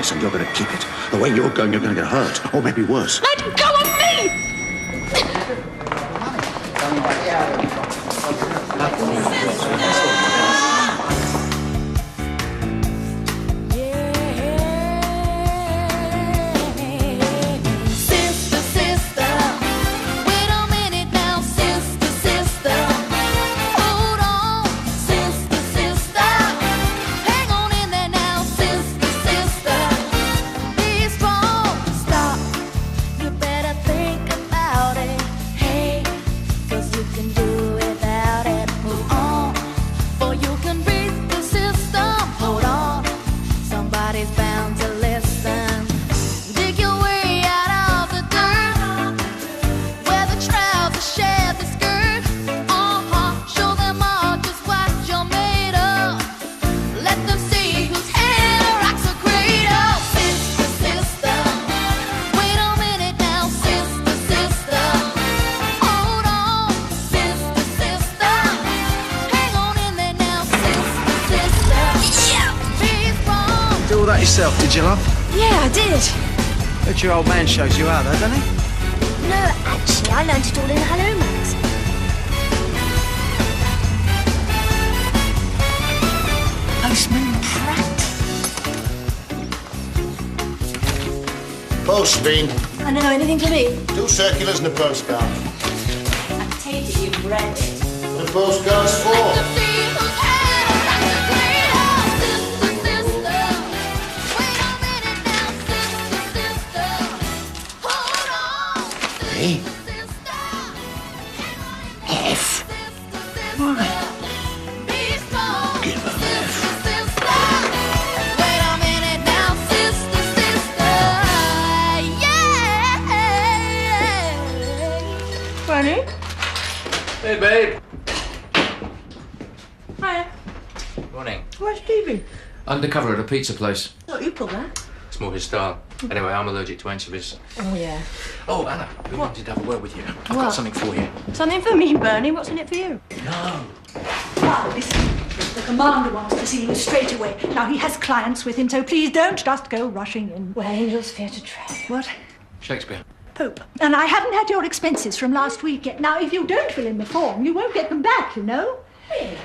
promise, and you're going to keep it. The way you're going, you're going to get hurt, or maybe worse. Let go of me! Yourself, did you, love? Yeah, I did. Bet your old man shows you out, though, doesn't he? No, actually, I learned it all in Hello Max. Postman Pratt. Post, Bean. I know, anything for me? 2 circulars and a postcard. I take it you've read it. The postcard's for? F. Why? Give him F. Wait a minute now, sister, yeah. Ready? Hey, babe. Hiya. Morning. Where's Stevie? Undercover at a pizza place. Oh, you pulled that. It's more his style. Anyway, I'm allergic to anchovies. Oh, yeah. Oh, Anna, we wanted to have a word with you. I've What? got something for you. Something for me, Bernie. What's in it for you? No. Well, listen, the commander wants to see you straight away. Now, he has clients with him, so please don't just go rushing in. Where angels fear to tread. What? Shakespeare. Pope. And I haven't had your expenses from last week yet. Now, if you don't fill in the form, you won't get them back, you know. Really?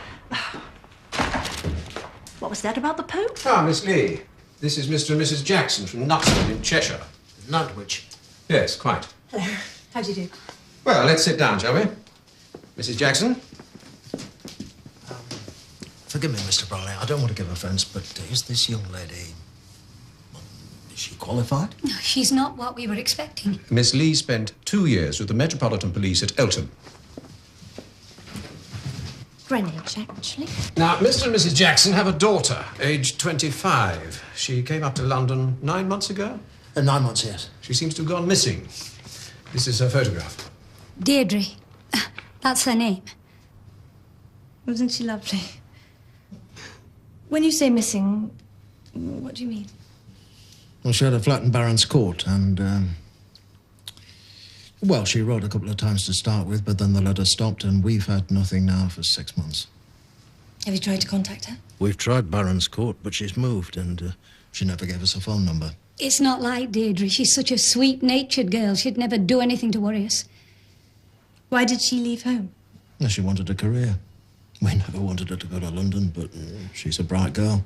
What was that about the Pope? Ah, Miss Lee. This is Mr. and Mrs. Jackson from Knutsford in Cheshire. Nantwich. Yes, quite. How do you do? Well, let's sit down, shall we? Mrs. Jackson? Forgive me, Mr. Bromley. I don't want to give offence, but is this young lady... is she qualified? No, she's not what we were expecting. Miss Lee spent 2 years with the Metropolitan Police at Eltham. Greenwich, actually. Now, Mr. and Mrs. Jackson have a daughter, aged 25. She came up to London 9 months ago. 9 months, yes. She seems to have gone missing. This is her photograph. Deirdre. That's her name. Wasn't she lovely? When you say missing, what do you mean? Well, she had a flat in Barron's Court, and, well, she wrote a couple of times to start with, but then the letter stopped, and we've had nothing now for 6 months. Have you tried to contact her? We've tried Barron's Court, but she's moved, and she never gave us a phone number. It's not like Deirdre. She's such a sweet-natured girl. She'd never do anything to worry us. Why did she leave home? Well, she wanted a career. We never wanted her to go to London, but she's a bright girl.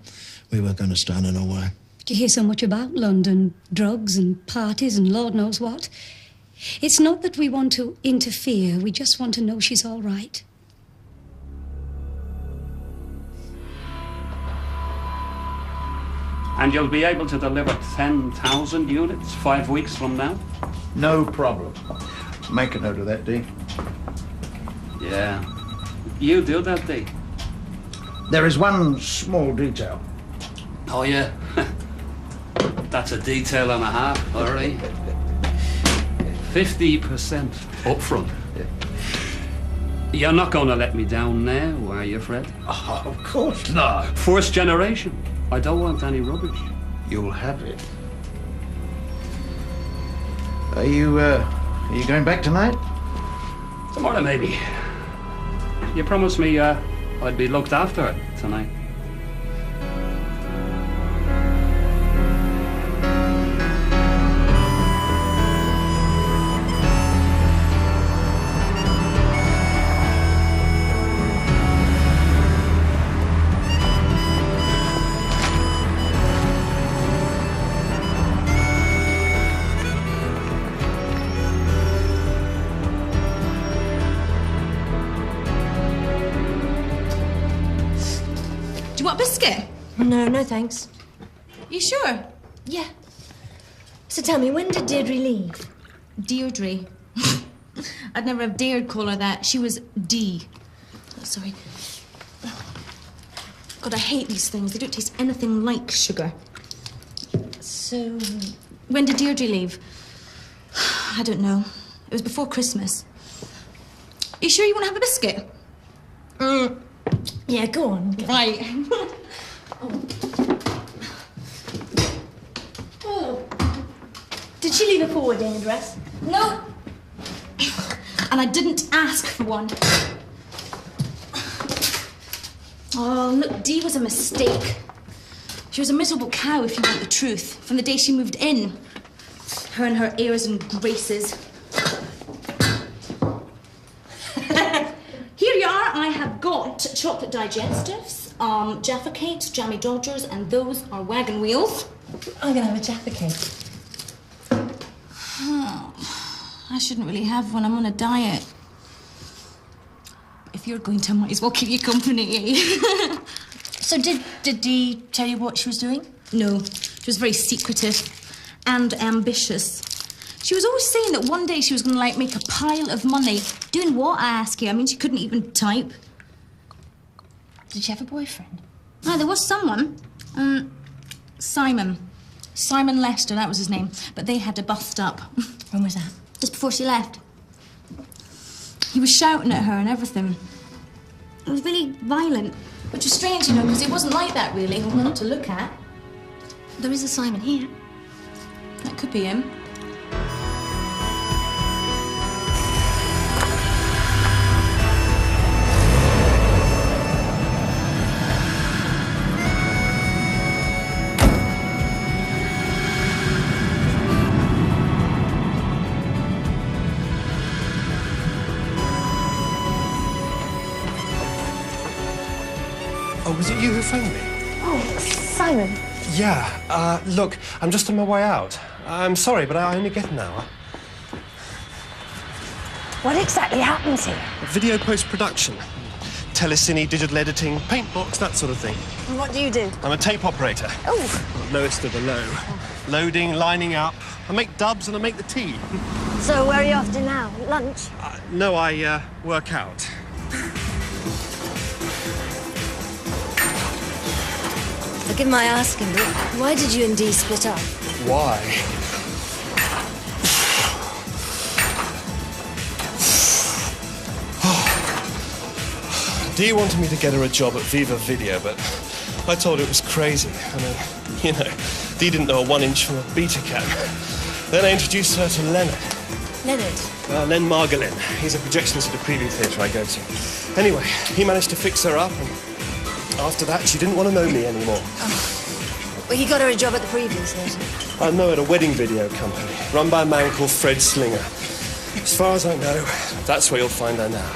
We weren't going to stand in her way. You hear so much about London, drugs and parties and Lord knows what. It's not that we want to interfere. We just want to know she's all right. And you'll be able to deliver 10,000 units 5 weeks from now? No problem. Make a note of that, Dee. Yeah. You do that, Dee. There is one small detail. Oh, yeah. That's a detail and a half, all right? 50% up front. You're not going to let me down now, are you, Fred? Oh, of course not. First generation. I don't want any rubbish. You'll have it. Are you going back tonight? Tomorrow, maybe. You promised me I'd be looked after tonight. biscuit? No, no thanks. You sure? Yeah. So tell me, when did Deirdre leave? Deirdre. I'd never have dared call her that. She was D. Oh, sorry. God, I hate these things. They don't taste anything like sugar. So... When did Deirdre leave? I don't know. It was before Christmas. Are you sure you want to have a biscuit? Yeah, go on. Right. Oh. Did she leave a forwarding address? No. And I didn't ask for one. Oh, look, Dee was a mistake. She was a miserable cow, if you want the truth, from the day she moved in. Her and her airs and graces. Here you are. I have got chocolate digestives, Jaffa cakes, jammy dodgers, and those are wagon wheels. I'm going to have a Jaffa cake. Oh, I shouldn't really have one. I'm on a diet. If you're going to, I might as well keep you company. So did Dee tell you what she was doing? No, she was very secretive and ambitious. She was always saying that one day she was going to, like, make a pile of money. Doing what, I ask you? I mean, she couldn't even type. Did she have a boyfriend? Ah, there was someone. Simon. Simon Lester, that was his name. But they had to bust up. When was that? Just before she left. He was shouting at her and everything. It was really violent. Which was strange, you know, because it wasn't like that, really. Well, not to look at. There is a Simon here. That could be him. Oh, was it you who phoned me? Oh, Simon. Yeah, look, I'm just on my way out. I'm sorry, but I only get an hour. What exactly happens here? Video post-production. Telecine, digital editing, paint box, that sort of thing. And what do you do? I'm a tape operator. Oh. Lowest of the low. Loading, lining up. I make dubs and I make the tea. So where are you off to now? Lunch? No, I work out. Forgive my asking, but why did you and Dee split up? Why? Dee wanted me to get her a job at Viva Video, but I told her it was crazy. I mean, you know, Dee didn't know a 1-inch from a beta cam. Then I introduced her to Leonard. Leonard? Len Margolin. He's a projectionist at a preview theatre I go to. Anyway, he managed to fix her up, and after that, she didn't want to know me anymore. Oh. Well, he got her a job at the preview theatre. I know at a wedding video company, run by a man called Fred Slinger. As far as I know, that's where you'll find her now.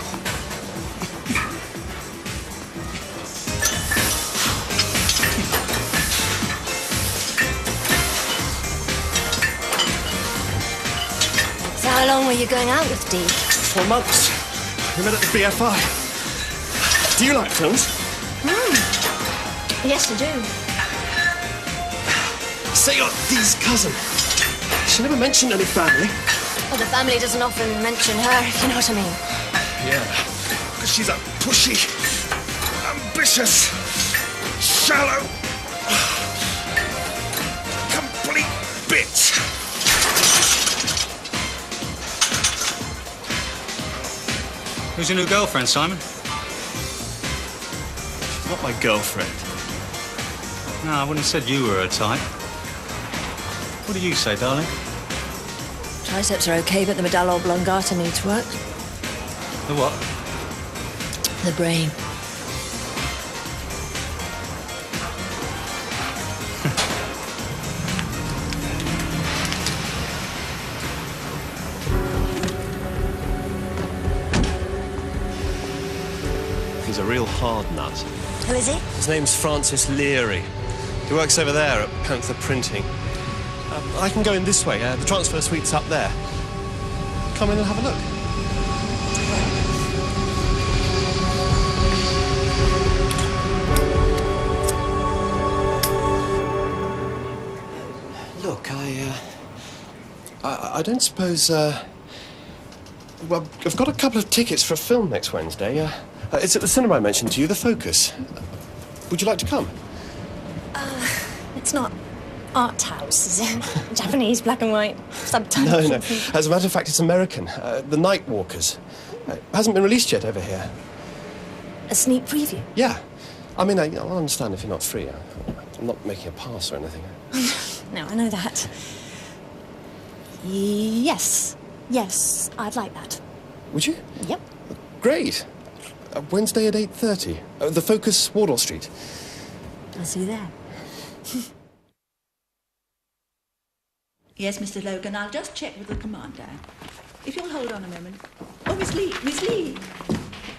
So how long were you going out with Dee? 4 months. We met at the BFI. Do you like films? Yes, I do. Say you're Dee's cousin. She never mentioned any family. Well, the family doesn't often mention her, if you know what I mean. Yeah, because she's a pushy, ambitious, shallow, complete bitch. Who's your new girlfriend, Simon? Not my girlfriend. No, I wouldn't have said you were her type. What do you say, darling? Triceps are okay, but the medulla oblongata needs work. The what? The brain. He's a real hard nut. Who is he? His name's Francis Leary. He works over there at Panther Printing. I can go in this way. The transfer suite's up there. Come in and have a look. Look, I don't suppose, well, I've got a couple of tickets for a film next Wednesday. It's at the cinema I mentioned to you, The Focus. Would you like to come? It's not art house, is it? Japanese, black and white, subtitles. No. As a matter of fact, it's American. The Night Walkers. Hasn't been released yet over here. A sneak preview? Yeah. I mean, I'll understand if you're not free. I'm not making a pass or anything. No, I know that. Yes, I'd like that. Would you? Yep. Great. Wednesday at 8:30. The Focus, Wardour Street. I'll see you there. Yes, Mr. Logan, I'll just check with the commander. If you'll hold on a moment. Oh, Miss Lee.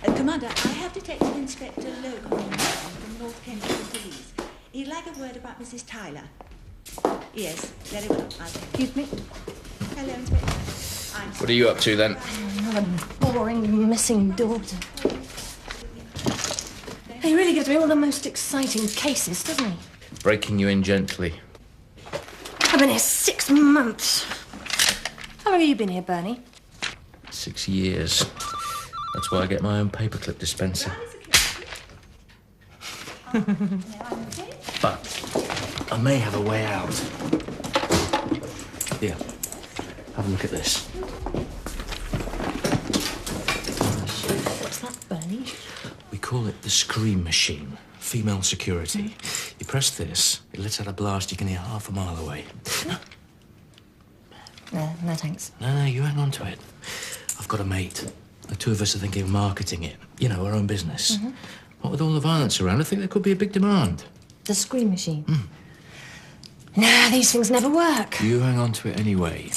Commander, I have Detective Inspector Logan from North Kensington Police. He'd like a word about Mrs. Tyler. Yes, very well. Excuse me. Hello, Inspector. What are you up to, then? Another boring missing daughter. He really gives me all the most exciting cases, doesn't he? Breaking you in gently. I've been here 6 months. How long have you been here, Bernie? 6 years. That's why I get my own paperclip dispenser. But I may have a way out. Here, have a look at this. What's that, Bernie? We call it the scream machine. Female security. You press this, it lets out a blast you can hear half a mile away. No, thanks. No, you hang on to it. I've got a mate. The two of us are thinking of marketing it. You know, our own business. Mm-hmm. What with all the violence around, I think there could be a big demand. The scream machine? Nah, these things never work. You hang on to it anyway.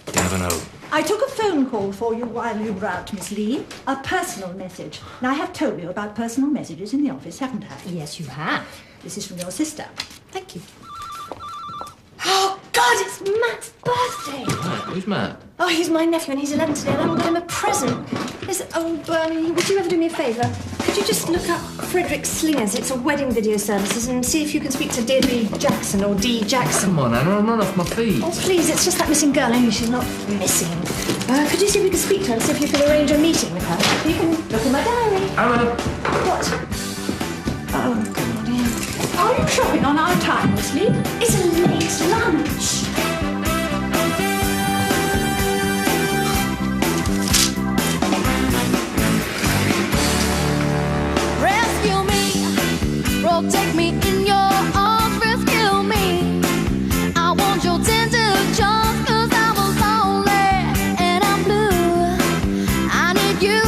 You never know. I took a phone call for you while you were out, Miss Lee. A personal message. Now, I have told you about personal messages in the office, haven't I? Yes, you have. This is from your sister. Thank you. Oh, God, it's Matt's birthday! Who's Matt? Oh, he's my nephew and he's 11 today and I haven't got him a present. Bernie, would you ever do me a favour? Could you just look up Frederick Slingers? It's a wedding video services and see if you can speak to Deirdre Jackson or Dee Jackson. Come on, Anna, I'm not off my feet. Oh, please, it's just that missing girl, only she's not missing. Could you see if we can speak to her and see if you can arrange a meeting with her? You can look in my diary. Anna! What? Oh, God, yeah. Are you shopping on our time, Miss Lee? It's a late lunch. Rescue me, protect me in your arms, rescue me. I want your tender charms, 'cause I'm lonely and I'm blue. I need you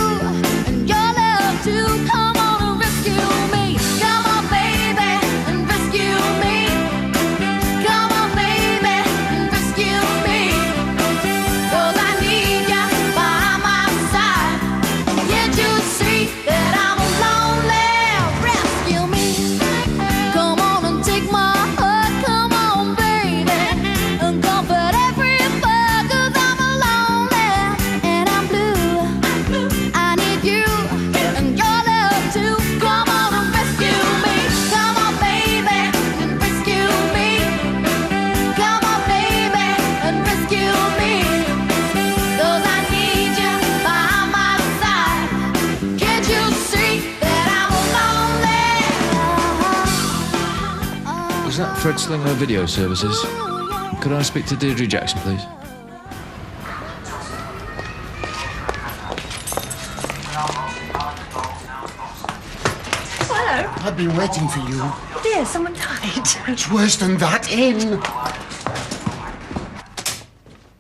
and your love to come on and rescue me. Come on, baby, and rescue me. Come on, baby, and rescue me. 'Cause I need you by my side. Can't you see that I'm lonely? Rescue me. Come on and take my heart. Come on, baby, and comfort every part. 'Cause I'm lonely and I'm blue. I need you and your love too. Come on and rescue me. Come on, baby, and rescue me. Come on, baby, and rescue me. 'Cause I need you by my side. Can't you see that I'm lonely? Was that Fred Slinger Video Services? Could I speak to Deirdre Jackson, please? Hello. I've been waiting for you. Oh, dear, someone died. It's worse than that. In.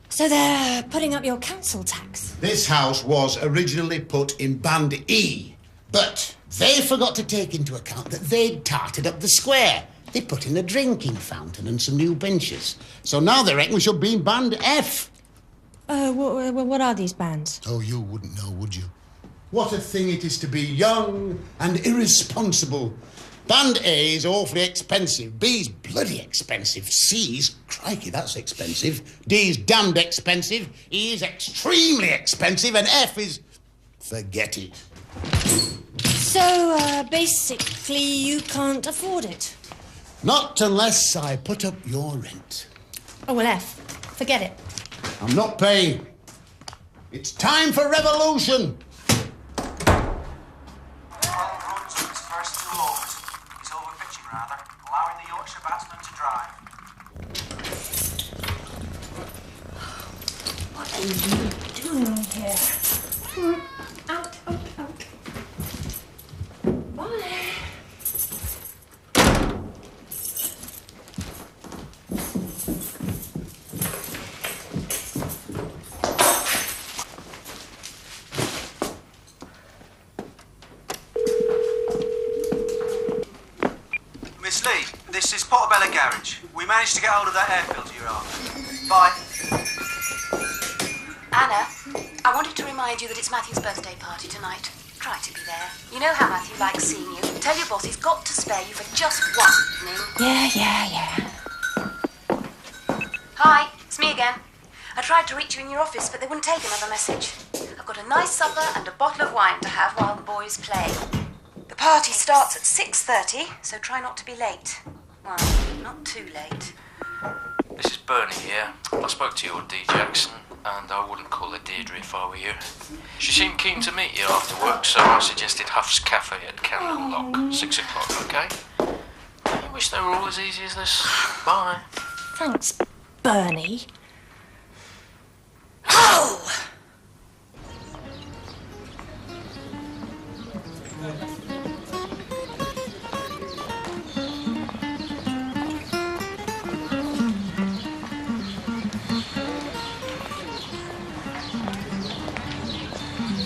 So they're putting up your council tax? This house was originally put in Band E, but they forgot to take into account that they'd tarted up the square. They put in a drinking fountain and some new benches. So now they reckon we should be in Band F. What are these bands? Oh, you wouldn't know, would you? What a thing it is to be young and irresponsible. Band A is awfully expensive. B's bloody expensive. C's, crikey, that's expensive. D's damned expensive. E is extremely expensive. And F is... forget it. So, basically, you can't afford it? Not unless I put up your rent. Oh, well, F. Forget it. I'm not paying. It's time for revolution. First 2 overs. He's over pitching rather, allowing the Yorkshire batsman to drive. What are you doing here? Out. Bye. Miss Lee, this is Portobello Garage. We managed to get hold of that air filter you're after. Bye. Anna, I wanted to remind you that it's Matthew's birthday party tonight. Try to be there. You know how Matthew likes seeing you. Tell your boss he's got to spare you for just one evening. Yeah. Hi, it's me again. I tried to reach you in your office, but they wouldn't take another message. I've got a nice supper and a bottle of wine to have while the boys play. The party starts at 6:30, so try not to be late. Well, not too late. This is Bernie here. I spoke to your D. Jackson, and I wouldn't call her Deirdre if I were you. She seemed keen to meet you after work, so I suggested Huff's Cafe at Candle Lock, 6 o'clock, okay? I wish they were all as easy as this. Bye. Thanks, Bernie. Oh!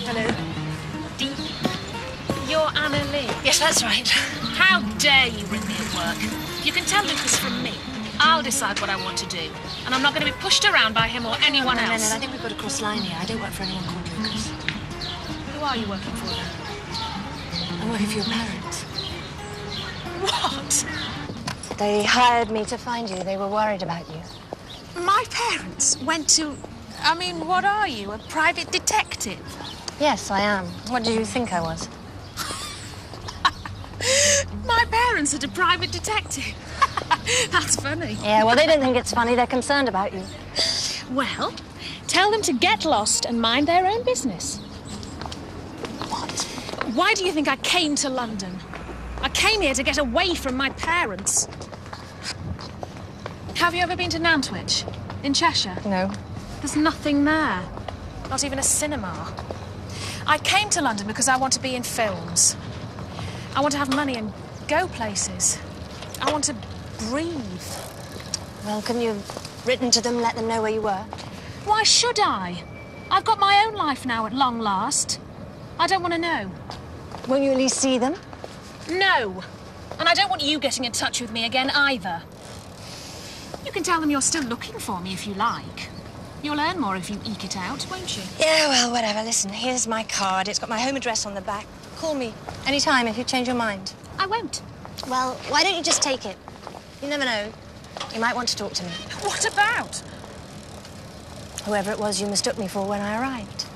Hello. Deep. You're Anna Lee. Yes, that's right. How dare you ring me at work? You can tell Lucas from me. I'll decide what I want to do. And I'm not going to be pushed around by him or anyone else. No, I think we've got to cross line here. I don't work for anyone called Lucas. Who are you working for then? I'm working for your parents. What? They hired me to find you. They were worried about you. My parents went to... I mean, what are you, a private detective? Yes, I am. What did you think I was? My parents are a private detective. That's funny. Yeah, well, they don't think it's funny. They're concerned about you. Well, tell them to get lost and mind their own business. What? Why do you think I came to London? I came here to get away from my parents. Have you ever been to Nantwich, in Cheshire? No. There's nothing there. Not even a cinema. I came to London because I want to be in films. I want to have money and go places. I want to breathe. Well, couldn't you have written to them, let them know where you were? Why should I? I've got my own life now at long last. I don't want to know. Won't you at least see them? No. And I don't want you getting in touch with me again either. You can tell them you're still looking for me if you like. You'll earn more if you eke it out, won't you? Yeah, well, whatever. Listen, here's my card. It's got my home address on the back. Call me anytime if you change your mind. I won't. Well, why don't you just take it? You never know. You might want to talk to me. What about? Whoever it was you mistook me for when I arrived.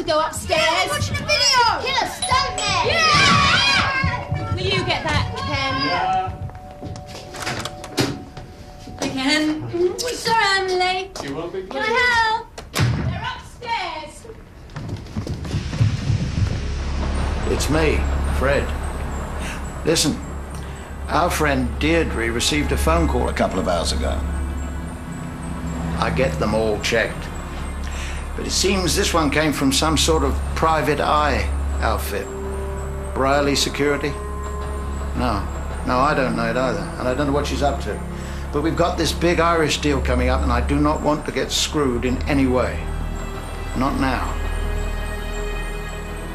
Go upstairs. Yeah, watching a video. Kill us, don't they? Yeah! Will you get that, Ken? Ken. Sorry, I'm late. You won't be. Can I help? They're upstairs. It's me, Fred. Listen, our friend Deirdre received a phone call a couple of hours ago. I get them all checked. But it seems this one came from some sort of private eye outfit. Brierley Security? No, I don't know it either, and I don't know what she's up to. But we've got this big Irish deal coming up, and I do not want to get screwed in any way. Not now.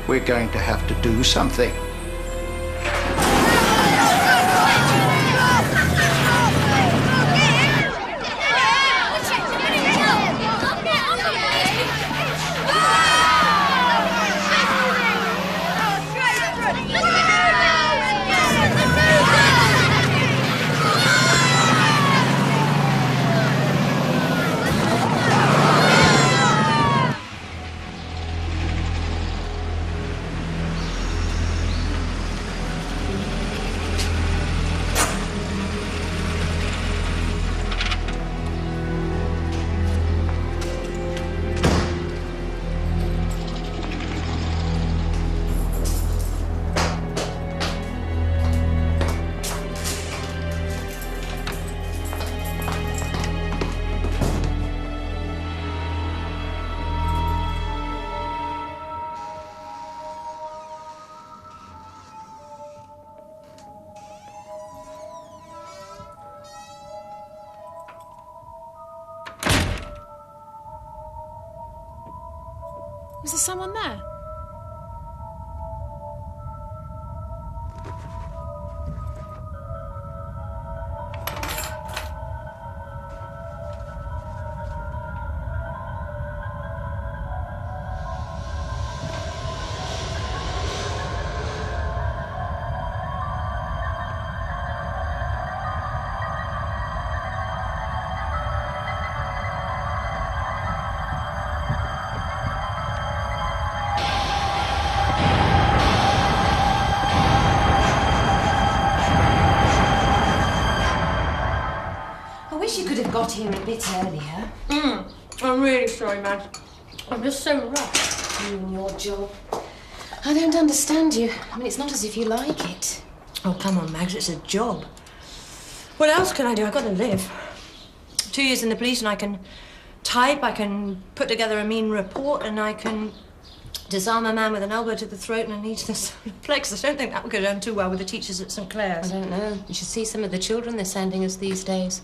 We're going to have to do something. Is there someone there? Got here a bit earlier. I'm really sorry, Madge. I'm just so rushed. You and your job. I don't understand you. I mean, it's not as if you like it. Oh, come on, Mags, it's a job. What else can I do? I've got to live. 2 years in the police and I can type, I can put together a mean report, and I can disarm a man with an elbow to the throat and a knee to the solar plexus. I don't think that would go down too well with the teachers at St. Clair's. I don't know. You should see some of the children they're sending us these days.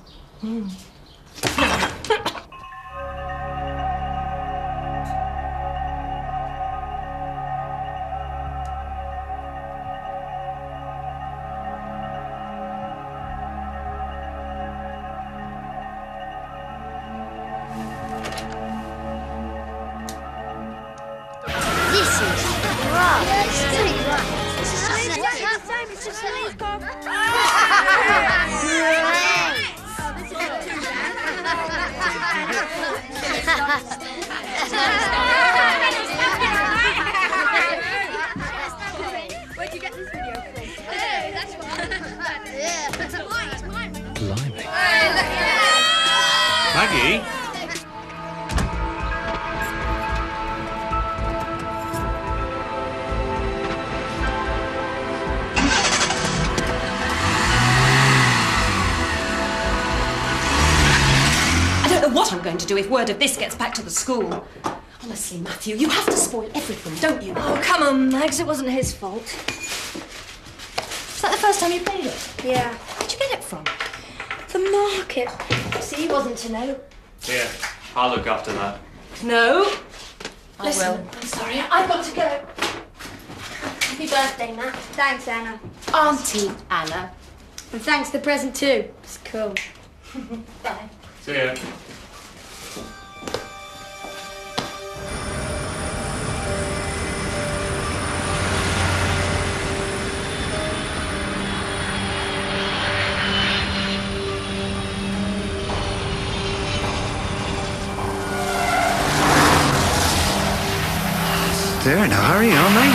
Where'd you get this video from? Hey, that's what it's mine. Blimey. Maggie? I don't know what I'm going to do if word of this gets back to the school. Honestly, Matthew, you have to spoil everything, don't you? Oh, come on, Mags. It wasn't his fault. Is that the first time you played it? Yeah. Where'd you get it from? The market. See, he wasn't to know. Here, I'll look after that. No. Listen, will. I'm sorry. I've got to go. Happy birthday, Matt. Thanks, Anna. Auntie Anna. And thanks for the present too. It's cool. Bye. See ya. They're in a hurry, aren't they?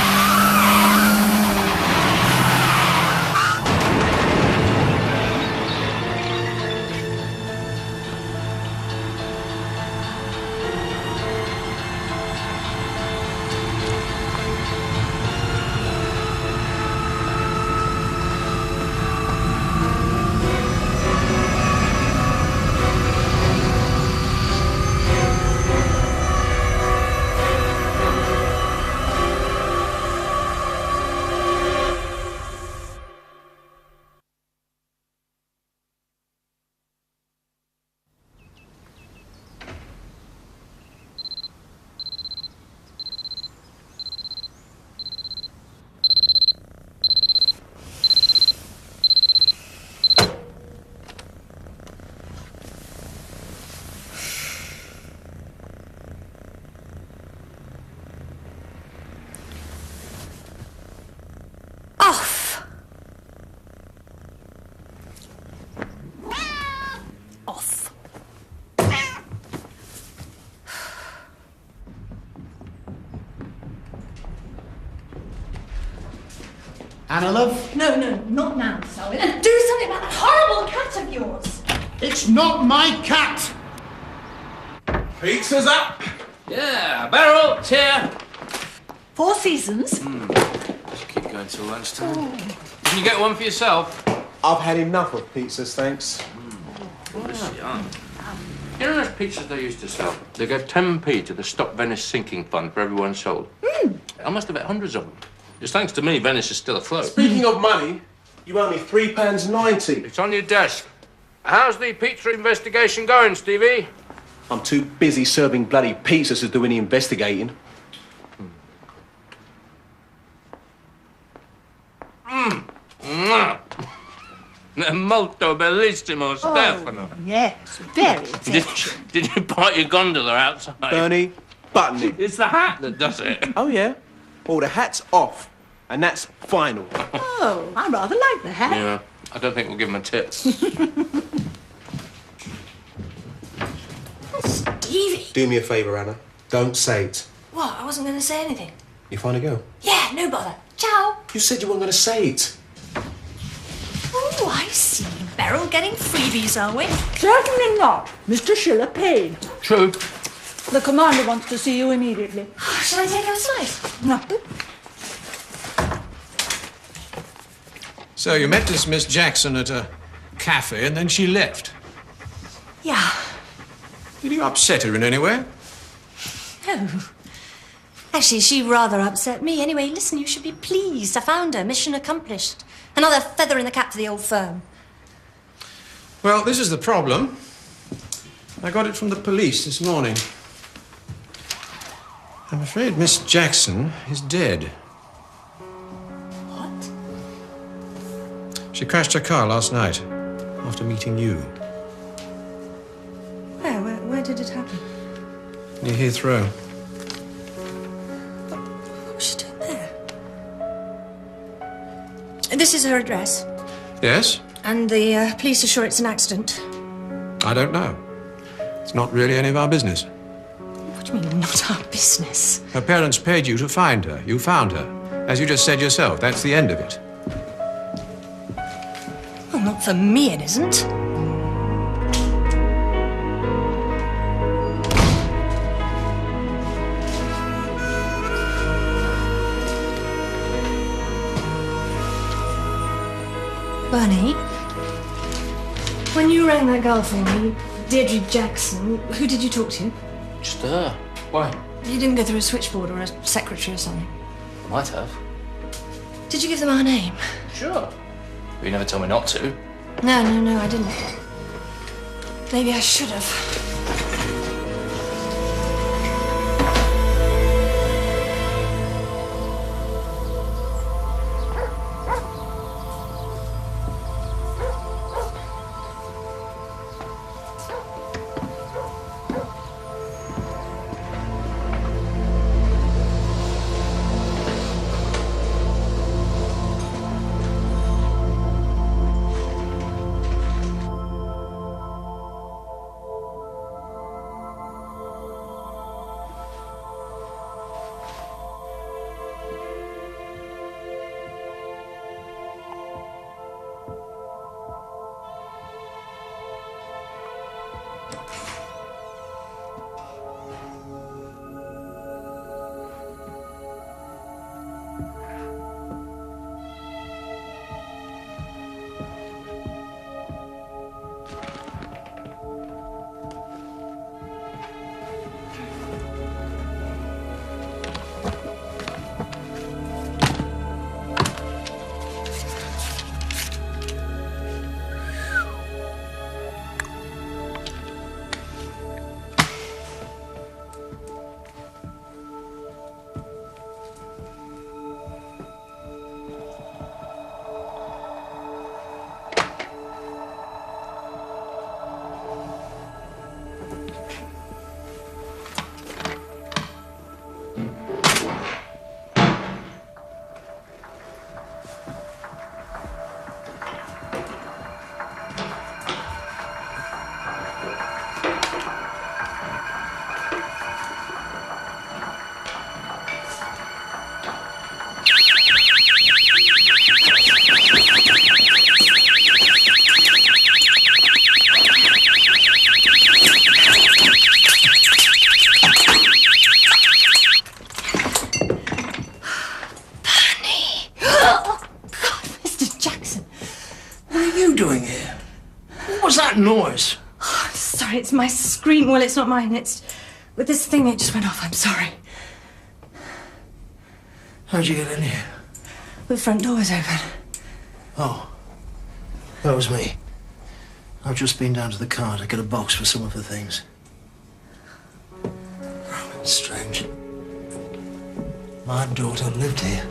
Anna, love? No, not now, Selwyn. And do something about that horrible cat of yours. It's not my cat! Pizza's up! Yeah, barrel, chair. 4 Seasons? Just keep going till lunchtime. Can you get one for yourself? I've had enough of pizzas, thanks. You know those pizzas they used to sell? They gave 10p to the Stop Venice Sinking Fund for everyone sold. I must have had hundreds of them. It's thanks to me Venice is still afloat. Speaking of money, you owe me £3.90. It's on your desk. How's the pizza investigation going, Stevie? I'm too busy serving bloody pizzas to do any investigating. They're molto bellissimo, Stefano. Yes, very Did you park your gondola outside? Bernie, button it. It's the hat that does it. Oh, yeah? Well, the hat's off, and that's final. Oh, I rather like the hat. Yeah, I don't think we'll give him a tip. Stevie. Do me a favour, Anna. Don't say it. What? I wasn't going to say anything. You find a girl? Yeah, no bother. Ciao. You said you weren't going to say it. Oh, I see. Beryl getting freebies, are we? Certainly not. Mr. Schiller paid. True. The commander wants to see you immediately. Shall I take you outside? No. So you met this Miss Jackson at a cafe and then she left. Yeah. Did you upset her in any way? No. Actually, she rather upset me. Anyway, listen, you should be pleased. I found her. Mission accomplished. Another feather in the cap for the old firm. Well, this is the problem. I got it from the police this morning. I'm afraid Miss Jackson is dead. What? She crashed her car last night after meeting you Where did it happen? near Heathrow. What was she doing there? This is her address. Yes? And the police are sure it's an accident. I don't know. It's not really any of our business. What do you mean, not our business? Her parents paid you to find her. You found her. As you just said yourself, that's the end of it. Well, not for me, it isn't. Bernie, when you rang that girl for me, Deirdre Jackson, who did you talk to? Just her. Why? You didn't go through a switchboard or a secretary or something. Might have. Did you give them our name? Sure. But you never told me not to. No, I didn't. Maybe I should have. doing here? What was that noise? Oh, sorry, it's my screen. Well, it's not mine. It's with this thing. It just went off. I'm sorry. How'd you get in here? The front door was open. Oh, that was me. I've just been down to the car to get a box for some of the things. It's strange. My daughter lived here.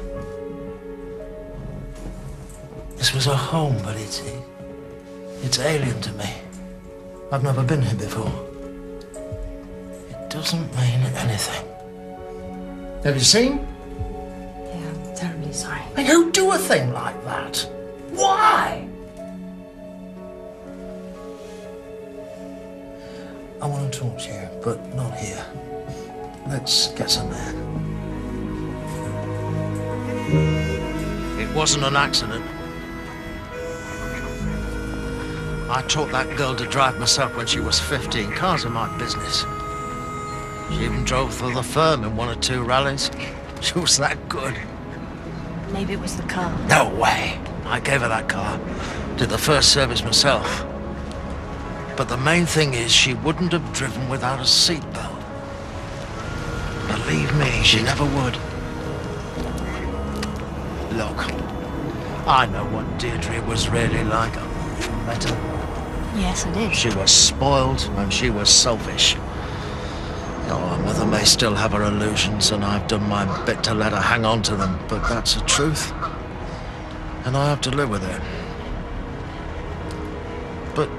This was her home, but it's alien to me. I've never been here before. It doesn't mean anything. Have you seen? Yeah, I'm terribly sorry. I mean, who'd do a thing like that? Why? I want to talk to you, but not here. Let's get some air. It wasn't an accident. I taught that girl to drive myself when she was 15. Cars are my business. She even drove for the firm in 1 or 2 rallies. She was that good. Maybe it was the car. No way. I gave her that car. Did the first service myself. But the main thing is she wouldn't have driven without a seatbelt. Believe me, she never would. Look, I know what Deirdre was really like. Met her. Yes, I did. She was spoiled and she was selfish. Oh, her mother may still have her illusions, and I've done my bit to let her hang on to them, but that's the truth. And I have to live with it. But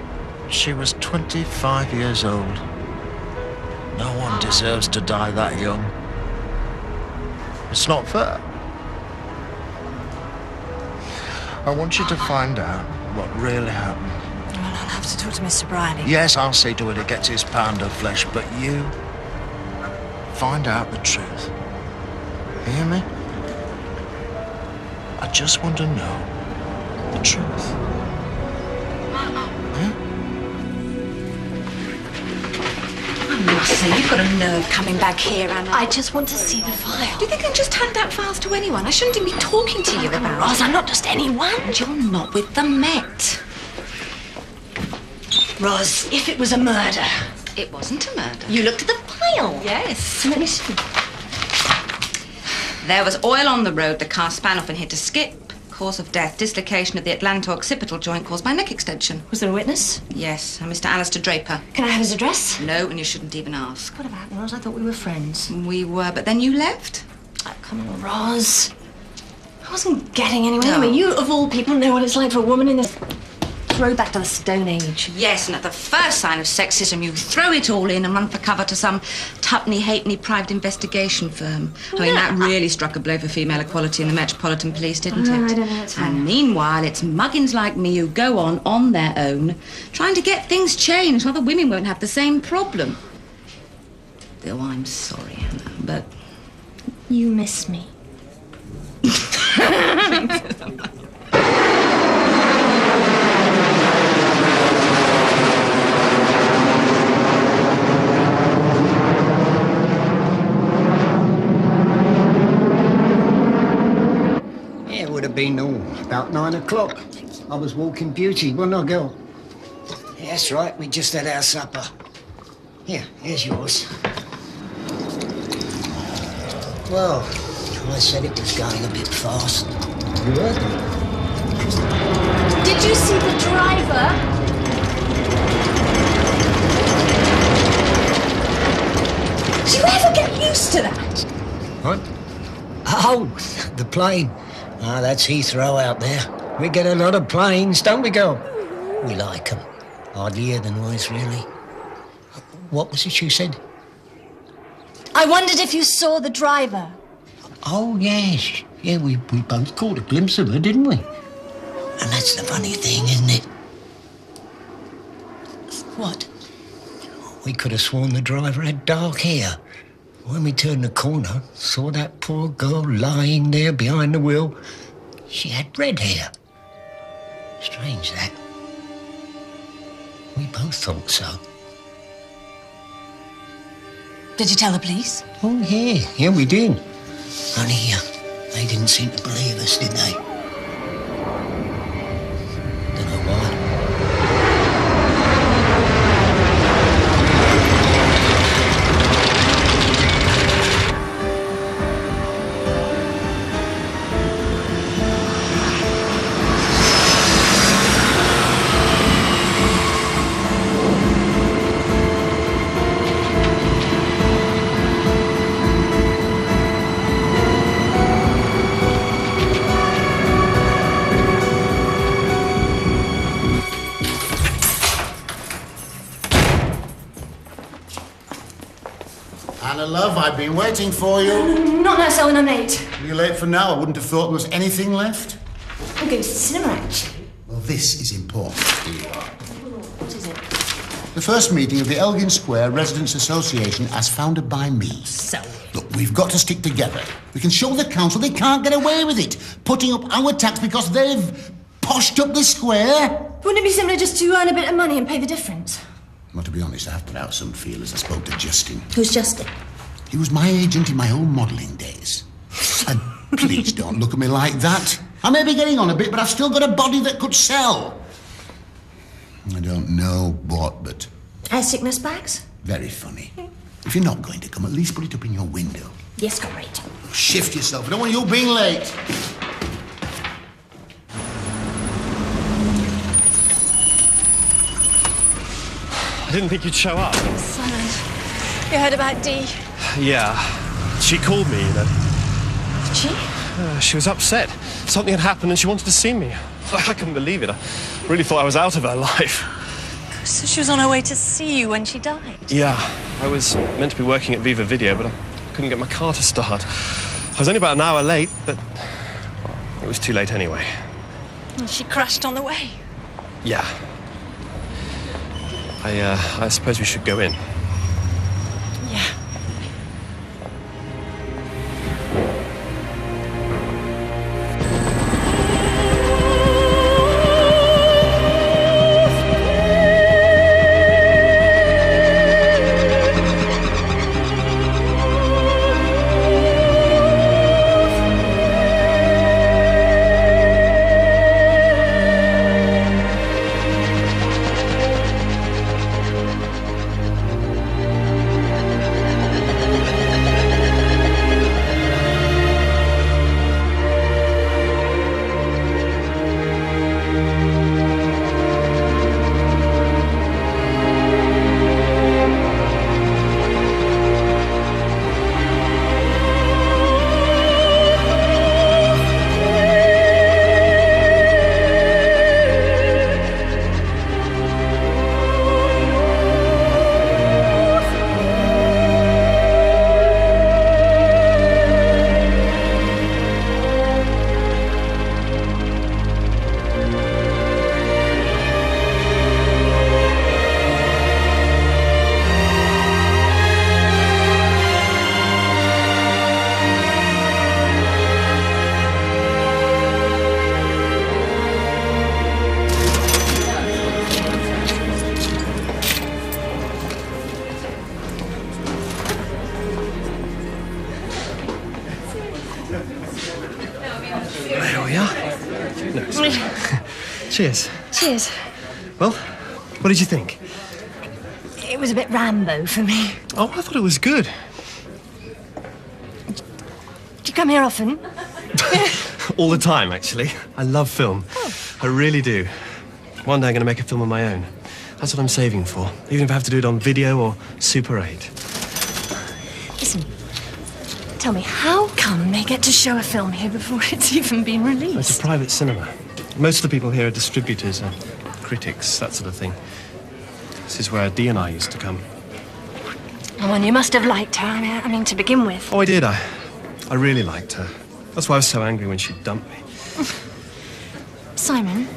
she was 25 years old. No one deserves to die that young. It's not fair. I want you to find out what really happened. Well, I'll have to talk to Mr. Briley. Yes, I'll see to it gets his pound of flesh, but you find out the truth. You hear me? I just want to know the truth. Marcy, you've got a nerve coming back here, Anna. I just want to see the file. Do you think I can just hand out files to anyone? I shouldn't even be talking to you about Roz, it. I'm not just anyone. And you're not with the Met. Roz, if it was a murder. It wasn't a murder. You looked at the file. Yes. Let me see. There was oil on the road. The car span off and hit a skip. Cause of death, dislocation of the atlanto-occipital joint caused by neck extension. Was there a witness? Yes, a Mr. Alistair Draper. Can I have his address? No, and you shouldn't even ask. What about Roz? I thought we were friends. We were, but then you left. Oh, come on, Roz. I wasn't getting anywhere. No. I mean, you, of all people, know what it's like for a woman in this throwback to the Stone Age. Yes, and at the first sign of sexism, you throw it all in and run for cover to some tuppenny halfpenny private investigation firm. I mean, that really struck a blow for female equality in the Metropolitan Police, didn't it? I don't know. It's fine. And meanwhile, it's muggins like me who go on their own, trying to get things changed so other women won't have the same problem. Though I'm sorry, Hannah, but... You miss me. It would have been about 9 o'clock. I was walking beauty, wasn't I, girl? Yeah, that's right. We just had our supper. Here, here's yours. Well, I said it was going a bit fast. You heard me. Did you see the driver? Do you ever get used to that? What? Oh, the plane. Ah, that's Heathrow out there. We get a lot of planes, don't we, girl? We like 'em. Hardly hear the noise, really. What was it you said? I wondered if you saw the driver. Oh, yes. Yeah, we both caught a glimpse of her, didn't we? And that's the funny thing, isn't it? What? We could have sworn the driver had dark hair. When we turned the corner, saw that poor girl lying there behind the wheel. She had red hair. Strange, that. We both thought so. Did you tell the police? Oh, yeah. Yeah, we did. Only, they didn't seem to believe us, did they? Don't know why. Anna, love, I've been waiting for you. Not now, Selwyn, I'm late. Are you late for now? I wouldn't have thought there was anything left. I'm going to the cinema, actually. Well, this is important. Here you are. What is it? The first meeting of the Elgin Square Residents Association as founded by me. Selwyn. Look, we've got to stick together. We can show the council they can't get away with it, putting up our tax because they've poshed up the square. Wouldn't it be simpler just to earn a bit of money and pay the difference? Well, to be honest, I have put out some feelers. I spoke to Justin. Who's Justin? He was my agent in my old modelling days. And please don't look at me like that. I may be getting on a bit, but I've still got a body that could sell. I don't know what, but... Air sickness bags? Very funny. If you're not going to come, at least put it up in your window. Yes, comrade. Shift yourself. I don't want you being late. I didn't think you'd show up. Simon, you heard about Dee? Yeah. She called me, you know. Did she? She was upset. Something had happened and she wanted to see me. I couldn't believe it. I really thought I was out of her life. So she was on her way to see you when she died? Yeah. I was meant to be working at Viva Video, but I couldn't get my car to start. I was only about an hour late, but well, it was too late anyway. And she crashed on the way? Yeah. I suppose we should go in. Yeah. There we are. No, cheers. Cheers. Well, what did you think? It was a bit Rambo for me. Oh, I thought it was good. Do you come here often? All the time, actually. I love film. Oh. I really do. One day I'm going to make a film of my own. That's what I'm saving for, even if I have to do it on video or Super 8. Listen, tell me, how come they get to show a film here before it's even been released? It's a private cinema. Most of the people here are distributors and critics, that sort of thing. This is where Dee and I used to come. Oh, and you must have liked her, I mean, to begin with. Oh, I did. I really liked her. That's why I was so angry when she dumped me. Simon,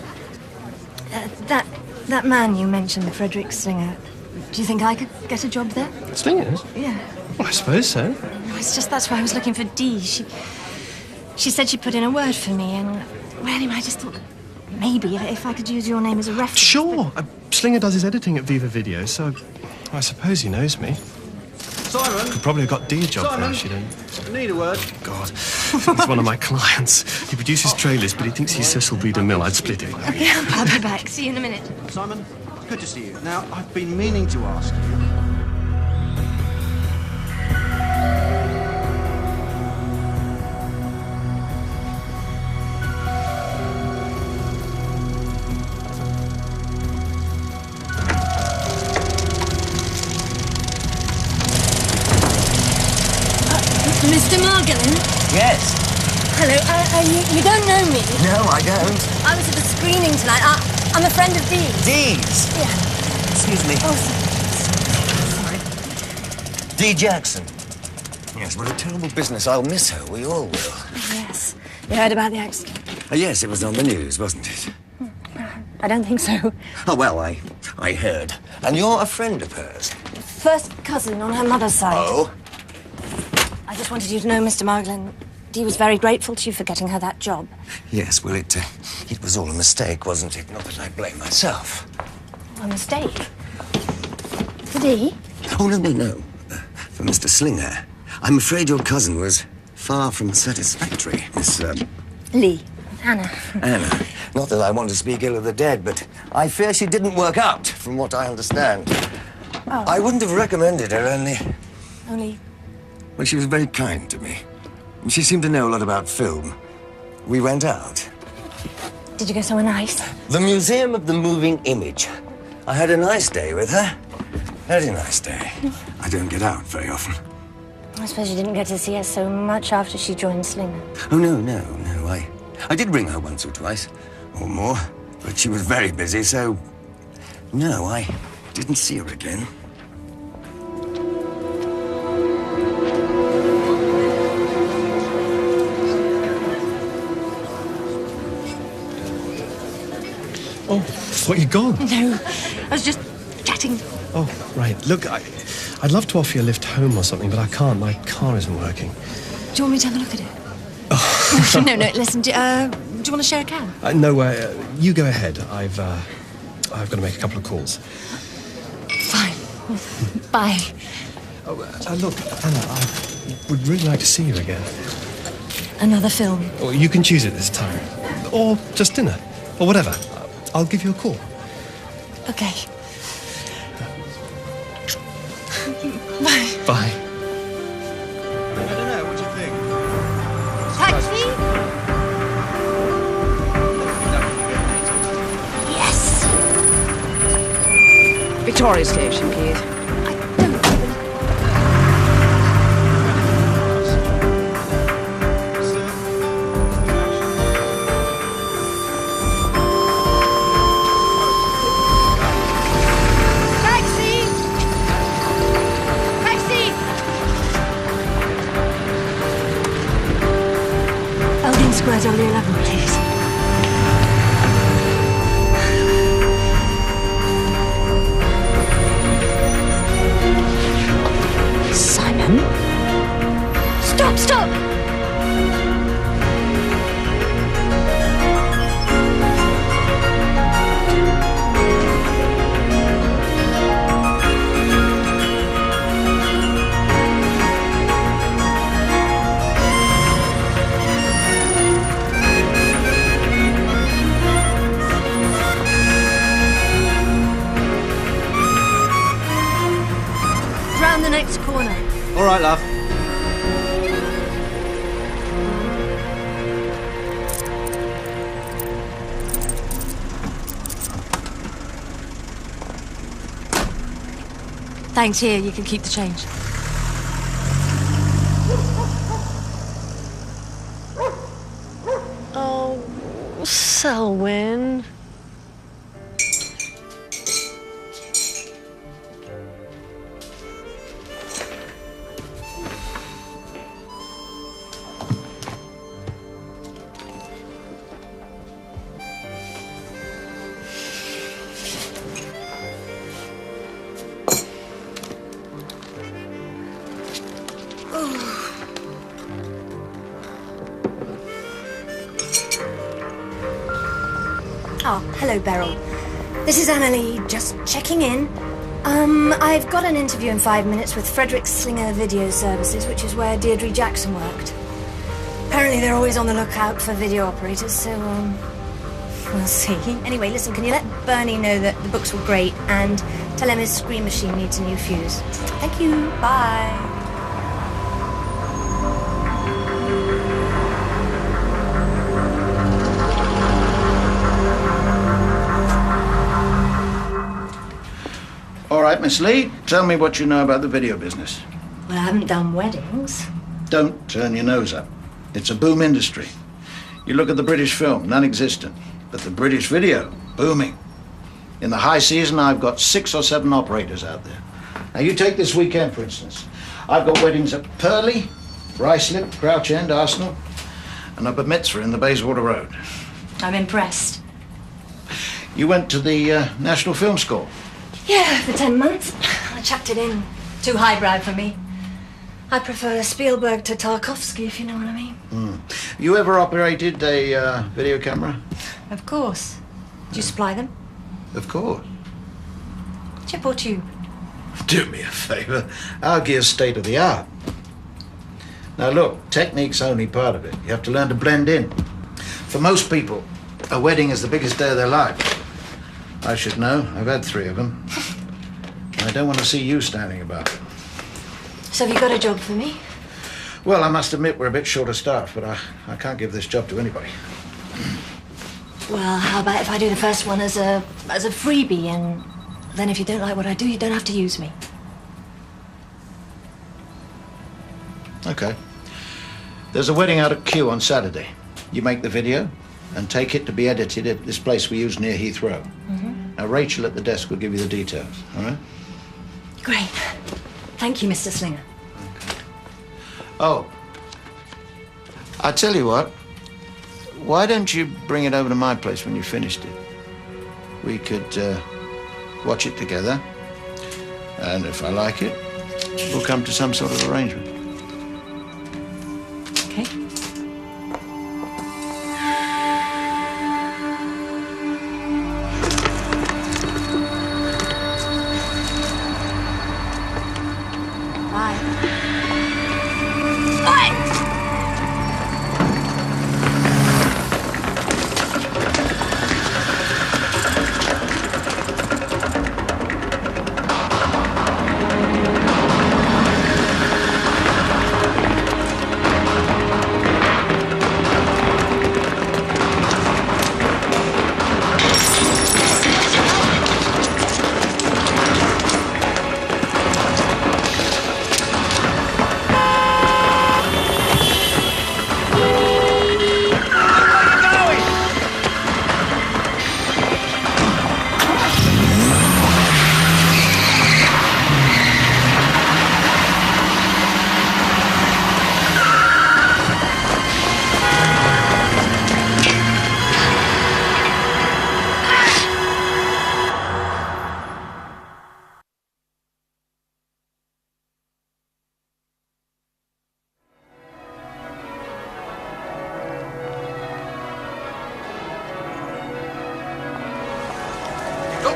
that man you mentioned, Frederick Slinger, do you think I could get a job there? Slingers? Yeah. Well, I suppose so. No, it's just that's why I was looking for Dee. She said she'd put in a word for me, and well, anyway, I just thought maybe if I could use your name as a reference. Sure. Slinger does his editing at Viva Video, so I suppose he knows me. Simon? Could probably have got Dee a job Simon? there if she didn't. Need a word? God, he's one of my clients. He produces trailers, but he thinks he's Cecil B. DeMille. I'd split it. Okay, I'll be back. See you in a minute. Simon, good to see you. Now, I've been meaning to ask you. Mr. Margolin? Yes. Hello, you don't know me? No, I don't. I was at the screening tonight. I'm a friend of Dee's. Dee's? Yeah. Excuse me. Oh, sorry. Dee Jackson. Yes, what a terrible business. I'll miss her. We all will. Yes. You heard about the accident? Yes, it was on the news, wasn't it? I don't think so. Oh, well, I heard. And you're a friend of hers? First cousin on her mother's side. Oh? I just wanted you to know, Mr. Margolin, Dee was very grateful to you for getting her that job. Yes, well, it was all a mistake, wasn't it? Not that I blame myself. A mistake? For Dee? Oh, no. For Mr. Slinger. I'm afraid your cousin was far from satisfactory, Miss, Lee. Anna. Anna. Not that I want to speak ill of the dead, but I fear she didn't work out, from what I understand. Oh. I wouldn't have recommended her, only... Only? Well, she was very kind to me. She seemed to know a lot about film. We went out. Did you go somewhere nice? The Museum of the Moving Image. I had a nice day with her. Very nice day. I don't get out very often. I suppose you didn't get to see her so much after she joined Slinger. Oh, no. I did ring her once or twice, or more, but she was very busy, so... No, I didn't see her again. Oh, I thought you'd gone. No, I was just chatting. Oh, right. Look, I'd love to offer you a lift home or something, but I can't. My car isn't working. Do you want me to have a look at it? Oh. No, listen, do you want to share a cab? No, you go ahead. I've got to make a couple of calls. Fine. Bye. Oh, look, Anna, I would really like to see you again. Another film? Or you can choose it this time. Or just dinner. Or whatever. I'll give you a call. Okay. Bye. Bye. I don't know, what do you think? Taxi? Yes. Victoria Station, please. Squares on the 11, please. Simon? Stop! Round the next corner. All right, love. Thanks, here, you can keep the change. Oh, Selwyn. Oh, hello, Beryl. This is Annalie, just checking in. I've got an interview in 5 minutes with Frederick Slinger Video Services, which is where Deirdre Jackson worked. Apparently they're always on the lookout for video operators, so, we'll see. Anyway, listen, can you let Bernie know that the books were great, and tell him his screen machine needs a new fuse. Thank you, bye. All right, Miss Lee, tell me what you know about the video business. Well, I haven't done weddings. Don't turn your nose up. It's a boom industry. You look at the British film, non-existent. But the British video, booming. In the high season, I've got 6 or 7 operators out there. Now, you take this weekend, for instance. I've got weddings at Purley, Ruislip, Crouch End, Arsenal, and up at Mitzvah in the Bayswater Road. I'm impressed. You went to the National Film School? Yeah, for 10 months. I chucked it in. Too highbrow for me. I prefer Spielberg to Tarkovsky, if you know what I mean. You ever operated a video camera? Of course. Do you supply them? Of course. Chip or tube? Do me a favour. Our gear's state of the art. Now look, technique's only part of it. You have to learn to blend in. For most people, a wedding is the biggest day of their life. I should know. I've had 3 of them. I don't want to see you standing about. So have you got a job for me? Well, I must admit we're a bit short of staff, but I can't give this job to anybody. Well, how about if I do the first one as a freebie, and then if you don't like what I do, you don't have to use me. Okay. There's a wedding out at Kew on Saturday. You make the video and take it to be edited at this place we use near Heathrow. Now, Rachel at the desk will give you the details, all right? Great. Thank you, Mr. Slinger. Oh, I tell you what. Why don't you bring it over to my place when you finished it? We could watch it together, and if I like it, we'll come to some sort of arrangement. Okay.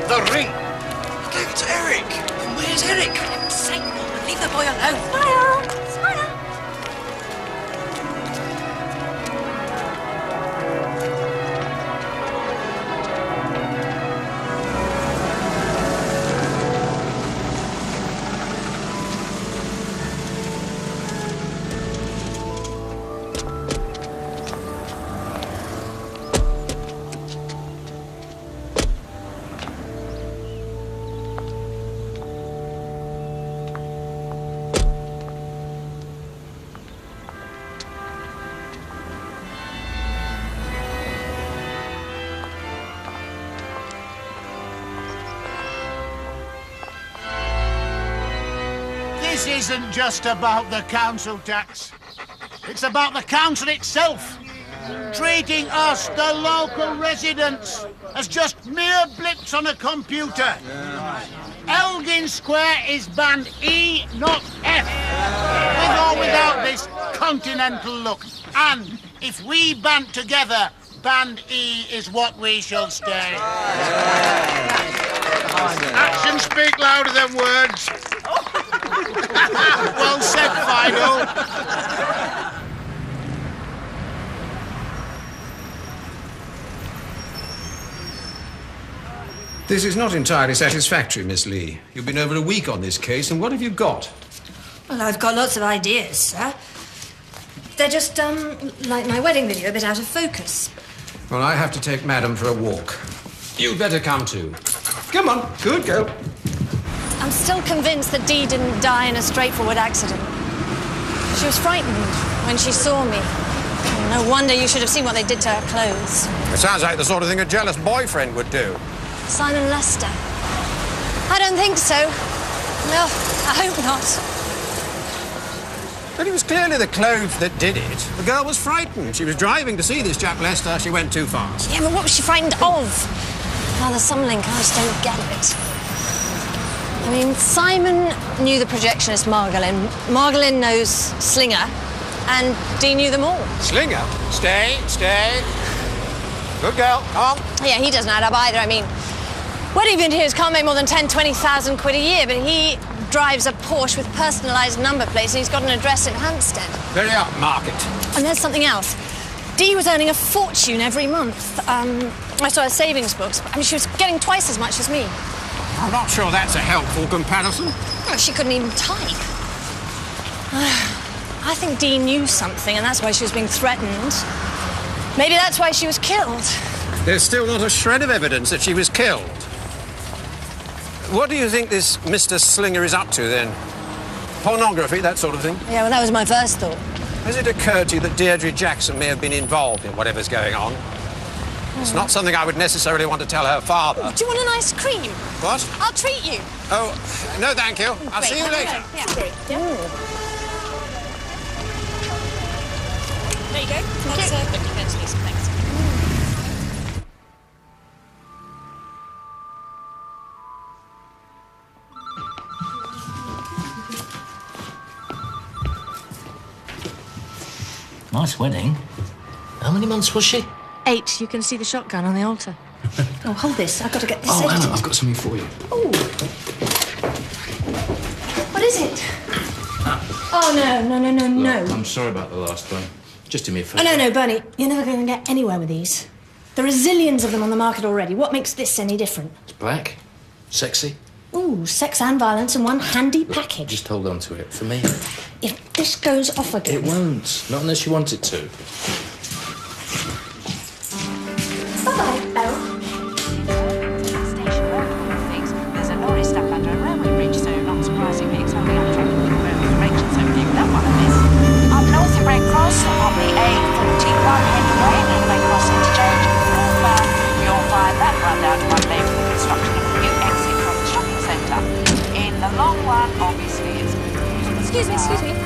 The ring! I gave it to Eric! Where's Eric? For heaven's sake, Norman, leave the boy alone. Smile! Smile! This isn't just about the council tax. It's about the council itself. Treating us, the local residents, as just mere blips on a computer. Elgin Square is band E, not F. With or without this continental look. And if we band together, band E is what we shall stay. Actions speak louder than words. Well said, Fido. This is not entirely satisfactory, Miss Lee. You've been over a week on this case, and what have you got? Well, I've got lots of ideas, sir. They're just, like my wedding video, a bit out of focus. Well, I have to take Madam for a walk. You'd better come too. Come on, good girl. I'm still convinced that Dee didn't die in a straightforward accident. She was frightened when she saw me. No wonder you should have seen what they did to her clothes. It sounds like the sort of thing a jealous boyfriend would do. Simon Lester. I don't think so. No, I hope not. But it was clearly the clothes that did it. The girl was frightened. She was driving to see this Jack Lester. She went too fast. Yeah, but what was she frightened of? Oh, there's some link. I just don't get it. I mean, Simon knew the projectionist Margolin. Margolin knows Slinger. And Dean knew them all. Slinger? Stay. Good girl, come on. Yeah, he doesn't add up either. I mean, wedding vendors can't make more than 10,000, 20,000 quid a year, but he drives a Porsche with personalised number plates and he's got an address in Hampstead. Very upmarket. And there's something else. Dee was earning a fortune every month. I saw her savings books. I mean, she was getting twice as much as me. I'm not sure that's a helpful comparison. Well, she couldn't even type. I think Dee knew something, and that's why she was being threatened. Maybe that's why she was killed. There's still not a shred of evidence that she was killed. What do you think this Mr. Slinger is up to, then? Pornography, that sort of thing? Yeah, well, that was my first thought. Has it occurred to you that Deirdre Jackson may have been involved in whatever's going on? It's not something I would necessarily want to tell her father. Do you want an ice cream? What? I'll treat you. Oh, no, thank you. I'll see you later. There you go. That's quickly going to need some things. Nice wedding. How many months was she? 8. You can see the shotgun on the altar. Oh, hold this. I've got to get this Oh, edited. Anna, I've got something for you. Oh. What is it? Oh, no. I'm sorry about the last one. Just do me a favour. Oh, no, Bernie. You're never going to get anywhere with these. There are zillions of them on the market already. What makes this any different? It's black. Sexy. Ooh, sex and violence in one handy package. Just hold on to it. For me. If this goes off again... It won't. Not unless you want it to. Bye-bye, Beryl. There's a lorry stuck under a railway bridge, so not surprisingly, it's only unattractive with railway directions, so keep that one a miss. Up north of Red Cross, on the A41 headway, Railway Cross interchange, northbound, you'll find that run down to one lane for the construction of a new exit from the shopping centre. In the long run, obviously, it's good news. Excuse me.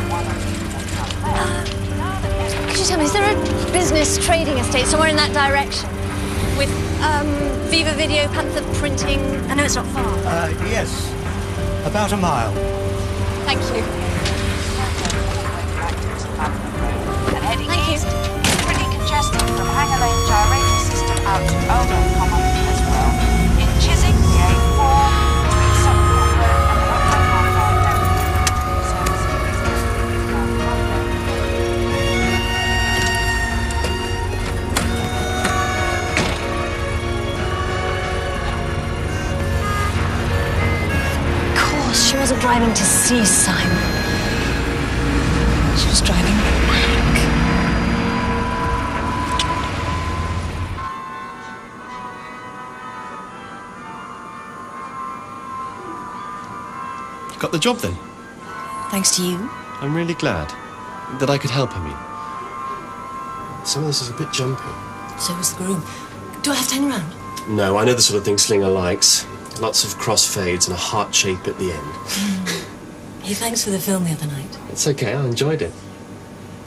Could you tell me, is there a business trading estate somewhere in that direction? With, Viva Video, Panther Printing... I know it's not far. Yes. About a mile. Thank you. And heading east, pretty congested from Hanger Lane gyrator system out to Oldham Common as well. In Chiswick, the A4, between Sutton Road and the She wasn't driving to see Simon. She was driving back. Got the job then? Thanks to you. I'm really glad that I could help, I mean. Some of this is a bit jumpy. So was the groom. Do I have to hang around? No, I know the sort of thing Slinger likes. Lots of crossfades and a heart shape at the end. Hey, thanks for the film the other night. It's okay, I enjoyed it.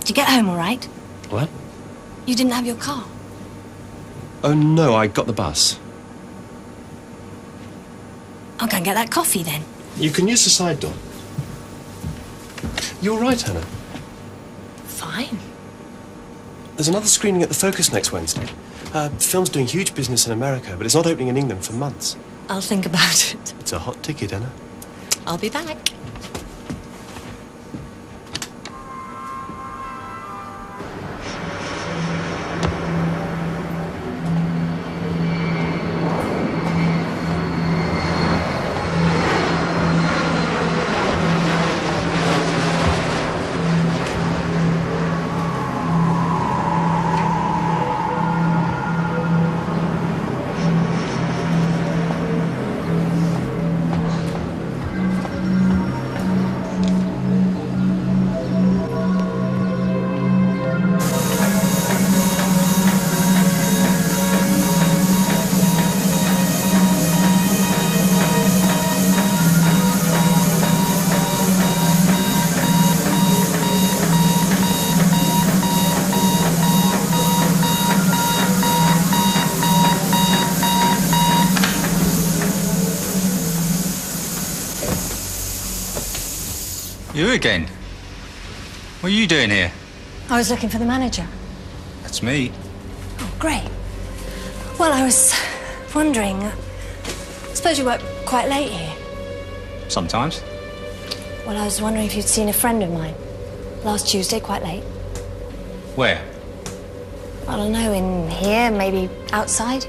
Did you get home all right? What? You didn't have your car. Oh, no, I got the bus. I'll go and get that coffee then. You can use the side door. You all right, Hannah? Fine. There's another screening at the Focus next Wednesday. The film's doing huge business in America, but it's not opening in England for months. I'll think about it. It's a hot ticket, Anna. I'll be back. You again? What are you doing here? I was looking for the manager. That's me. Oh, great. Well, I was wondering, I suppose you work quite late here. Sometimes. Well, I was wondering if you'd seen a friend of mine last Tuesday, quite late. Where? I don't know, in here, maybe outside.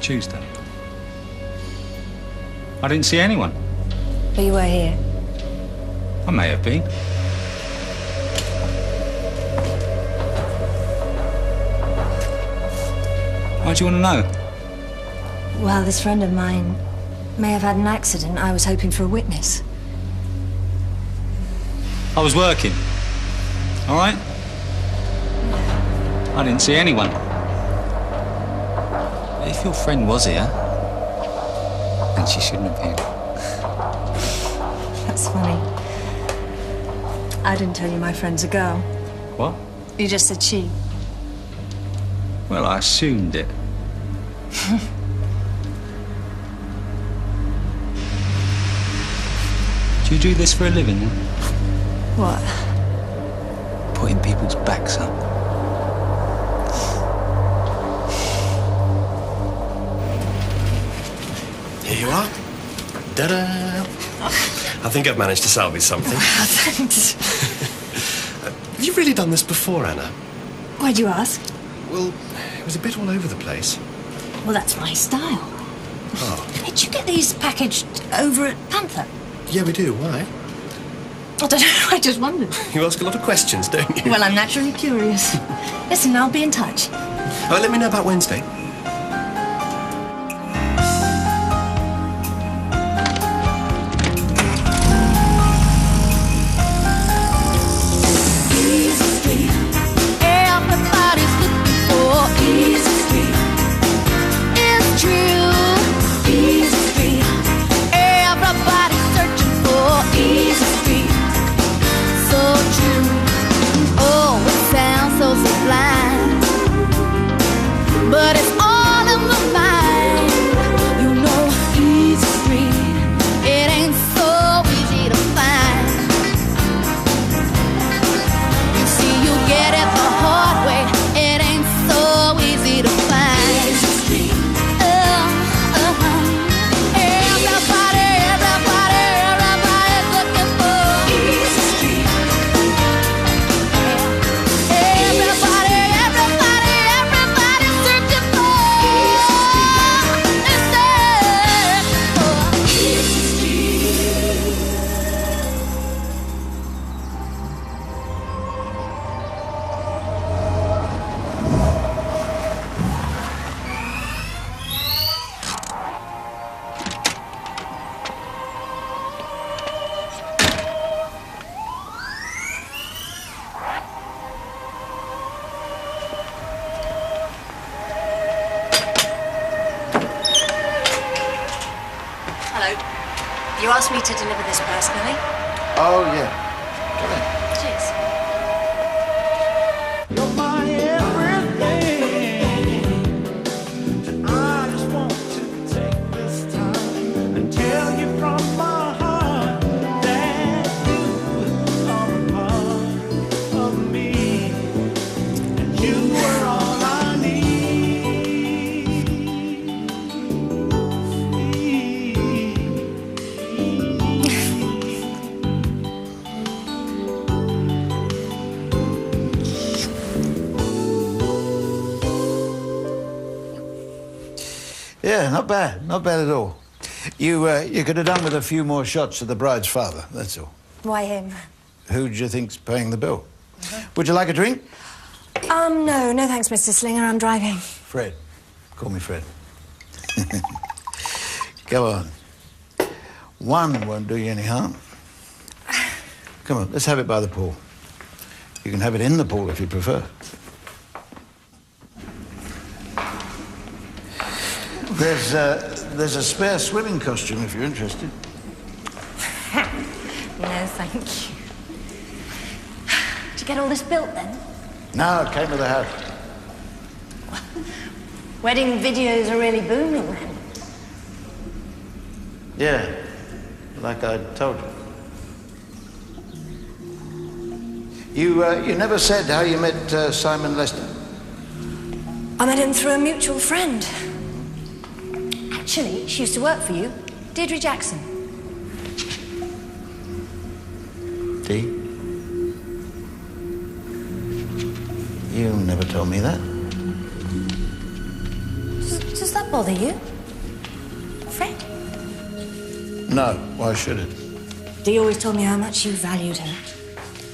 Tuesday. I didn't see anyone. But you were here. I may have been. Why do you want to know? Well, this friend of mine may have had an accident. I was hoping for a witness. I was working. All right? I didn't see anyone. If your friend was here, then she shouldn't have been. That's funny. I didn't tell you my friend's a girl. What? You just said she. Well, I assumed it. Do you do this for a living, then? What? Putting people's backs up. Here you are. Ta-da! I think I've managed to salvage something. Thanks. Have you really done this before, Anna? Why'd you ask? Well, it was a bit all over the place. Well, that's my style. Oh. Did you get these packaged over at Panther? Yeah, we do. Why? I don't know, I just wondered. You ask a lot of questions, don't you? Well, I'm naturally curious. Listen, I'll be in touch. Oh, let me know about Wednesday. Everybody's looking for Easy Street. It's true. Easy Street. Everybody's searching for Easy Street. So true. Oh, it sounds so sublime, but it's all in the mind. You know, Easy Street. It ain't so easy to find. You see, you get it the hard way. It ain't so easy to find. Everybody's looking for Easy Street. Everybody's searching for Easy Street. Hello. You asked me to deliver this personally. Oh, yeah. Cheers. I just want to take this time and tell you from my heart that you are a part of me, and you are all I Yeah, not bad. Not bad at all. You could have done with a few more shots of the bride's father, that's all. Why him? Who do you think's paying the bill? Would you like a drink? No thanks, Mr. Slinger. I'm driving. Fred. Call me Fred. Go on. One won't do you any harm. Come on, let's have it by the pool. You can have it in the pool if you prefer. There's a spare swimming costume if you're interested. No, thank you. Did you get all this built then? No, it came with the house. Wedding videos are really booming then. Yeah, like I told you. You never said how you met Simon Lester. I met him through a mutual friend. Actually, she used to work for you. Deirdre Jackson. Dee? You never told me that. Does that bother you? Fred? No, why should it? Dee always told me how much you valued her.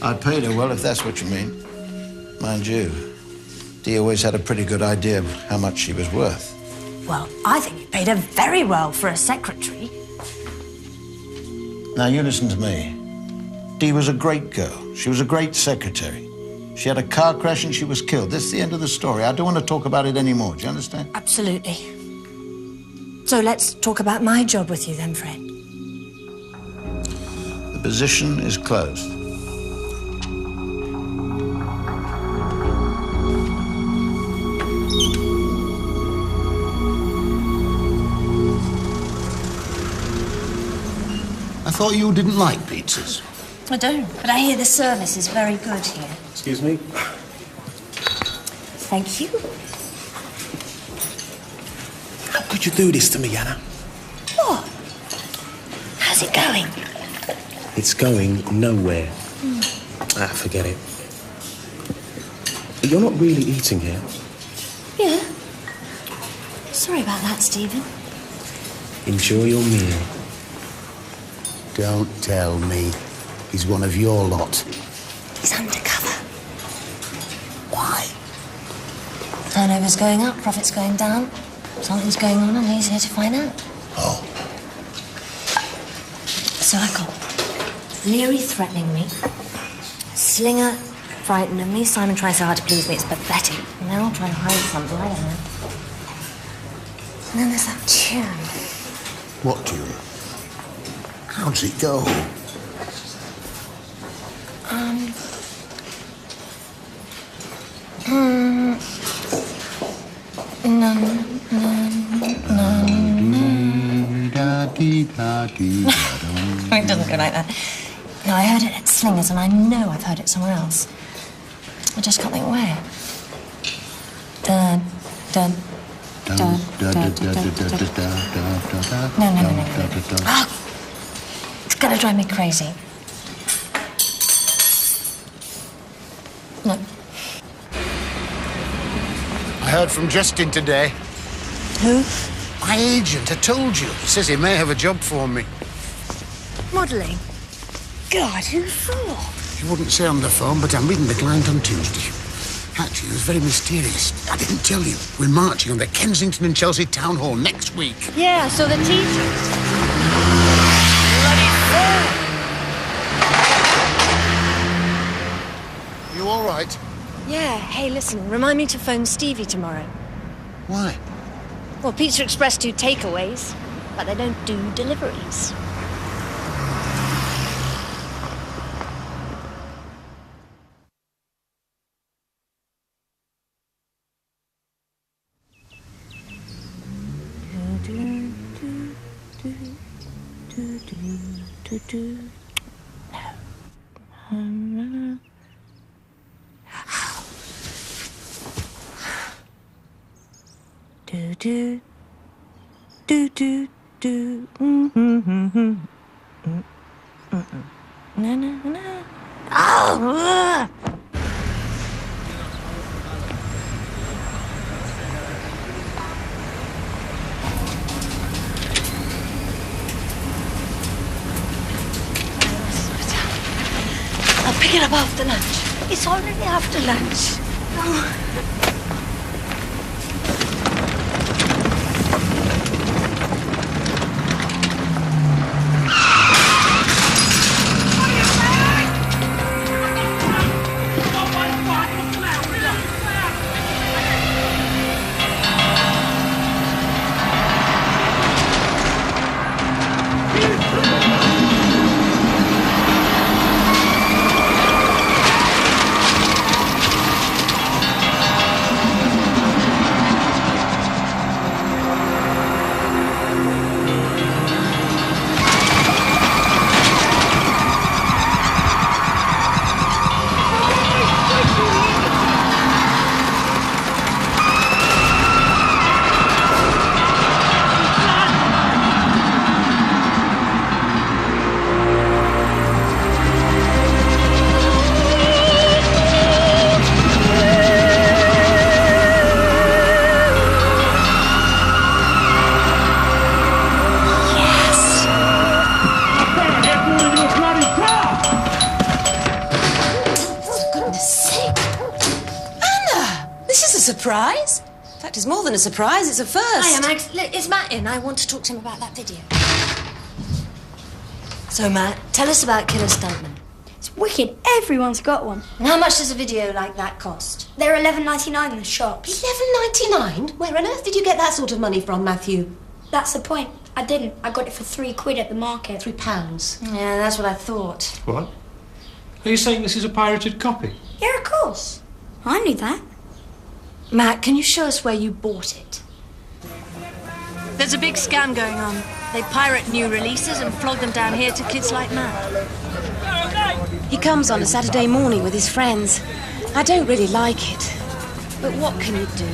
I paid her well, if that's what you mean. Mind you, Dee always had a pretty good idea of how much she was worth. Well, I think you paid her very well for a secretary. Now, you listen to me. Dee was a great girl. She was a great secretary. She had a car crash and she was killed. That's the end of the story. I don't want to talk about it anymore. Do you understand? Absolutely. So let's talk about my job with you then, Fred. The position is closed. I thought you didn't like pizzas. I don't, but I hear the service is very good here. Excuse me? Thank you. How could you do this to me, Anna? What? How's it going? It's going nowhere. Forget it. You're not really eating here. Yeah. Sorry about that, Stephen. Enjoy your meal. Don't tell me he's one of your lot. He's undercover. Why? Turnover's going up, profits going down. Something's going on and he's here to find out. Oh. So I got Leary threatening me. Slinger frightened of me. Simon tries so hard to please me, it's pathetic. And now I'll try and hide something, I don't know. And then there's that tune. What tune? How does it go? It doesn't go like that. No, I heard it at Slingers, and I know I've heard it somewhere else. I just can't think where. Dun, dun, dun, dun, dun, dun, dun. No. Oh, it's gonna drive me crazy. No. I heard from Justin today. Who? My agent, I told you. He says he may have a job for me. Modelling? God, who for? He wouldn't say on the phone, but I'm meeting the client on Tuesday. Actually, it was very mysterious. I didn't tell you. We're marching on the Kensington and Chelsea Town Hall next week. Yeah, so the T-shirts. You all right? Yeah, hey, listen, remind me to phone Stevie tomorrow. Why? Well, Pizza Express do takeaways, but they don't do deliveries. I'll pick it up after lunch. It's already after lunch. Oh. surprise? In fact, it's more than a surprise, it's a first. Hiya, Max. Look, is Matt in? I want to talk to him about that video. So, Matt, tell us about Killer Stuntman. It's wicked. Everyone's got one. And how much does a video like that cost? They're $11.99 in the shops. $11.99? Where on earth did you get that sort of money from, Matthew? That's the point. I didn't. I got it for £3 at the market. £3? Yeah, that's what I thought. What? Are you saying this is a pirated copy? Yeah, of course. I knew that. Matt, can you show us where you bought it? There's a big scam going on. They pirate new releases and flog them down here to kids like Matt. He comes on a Saturday morning with his friends. I don't really like it. But what can you do?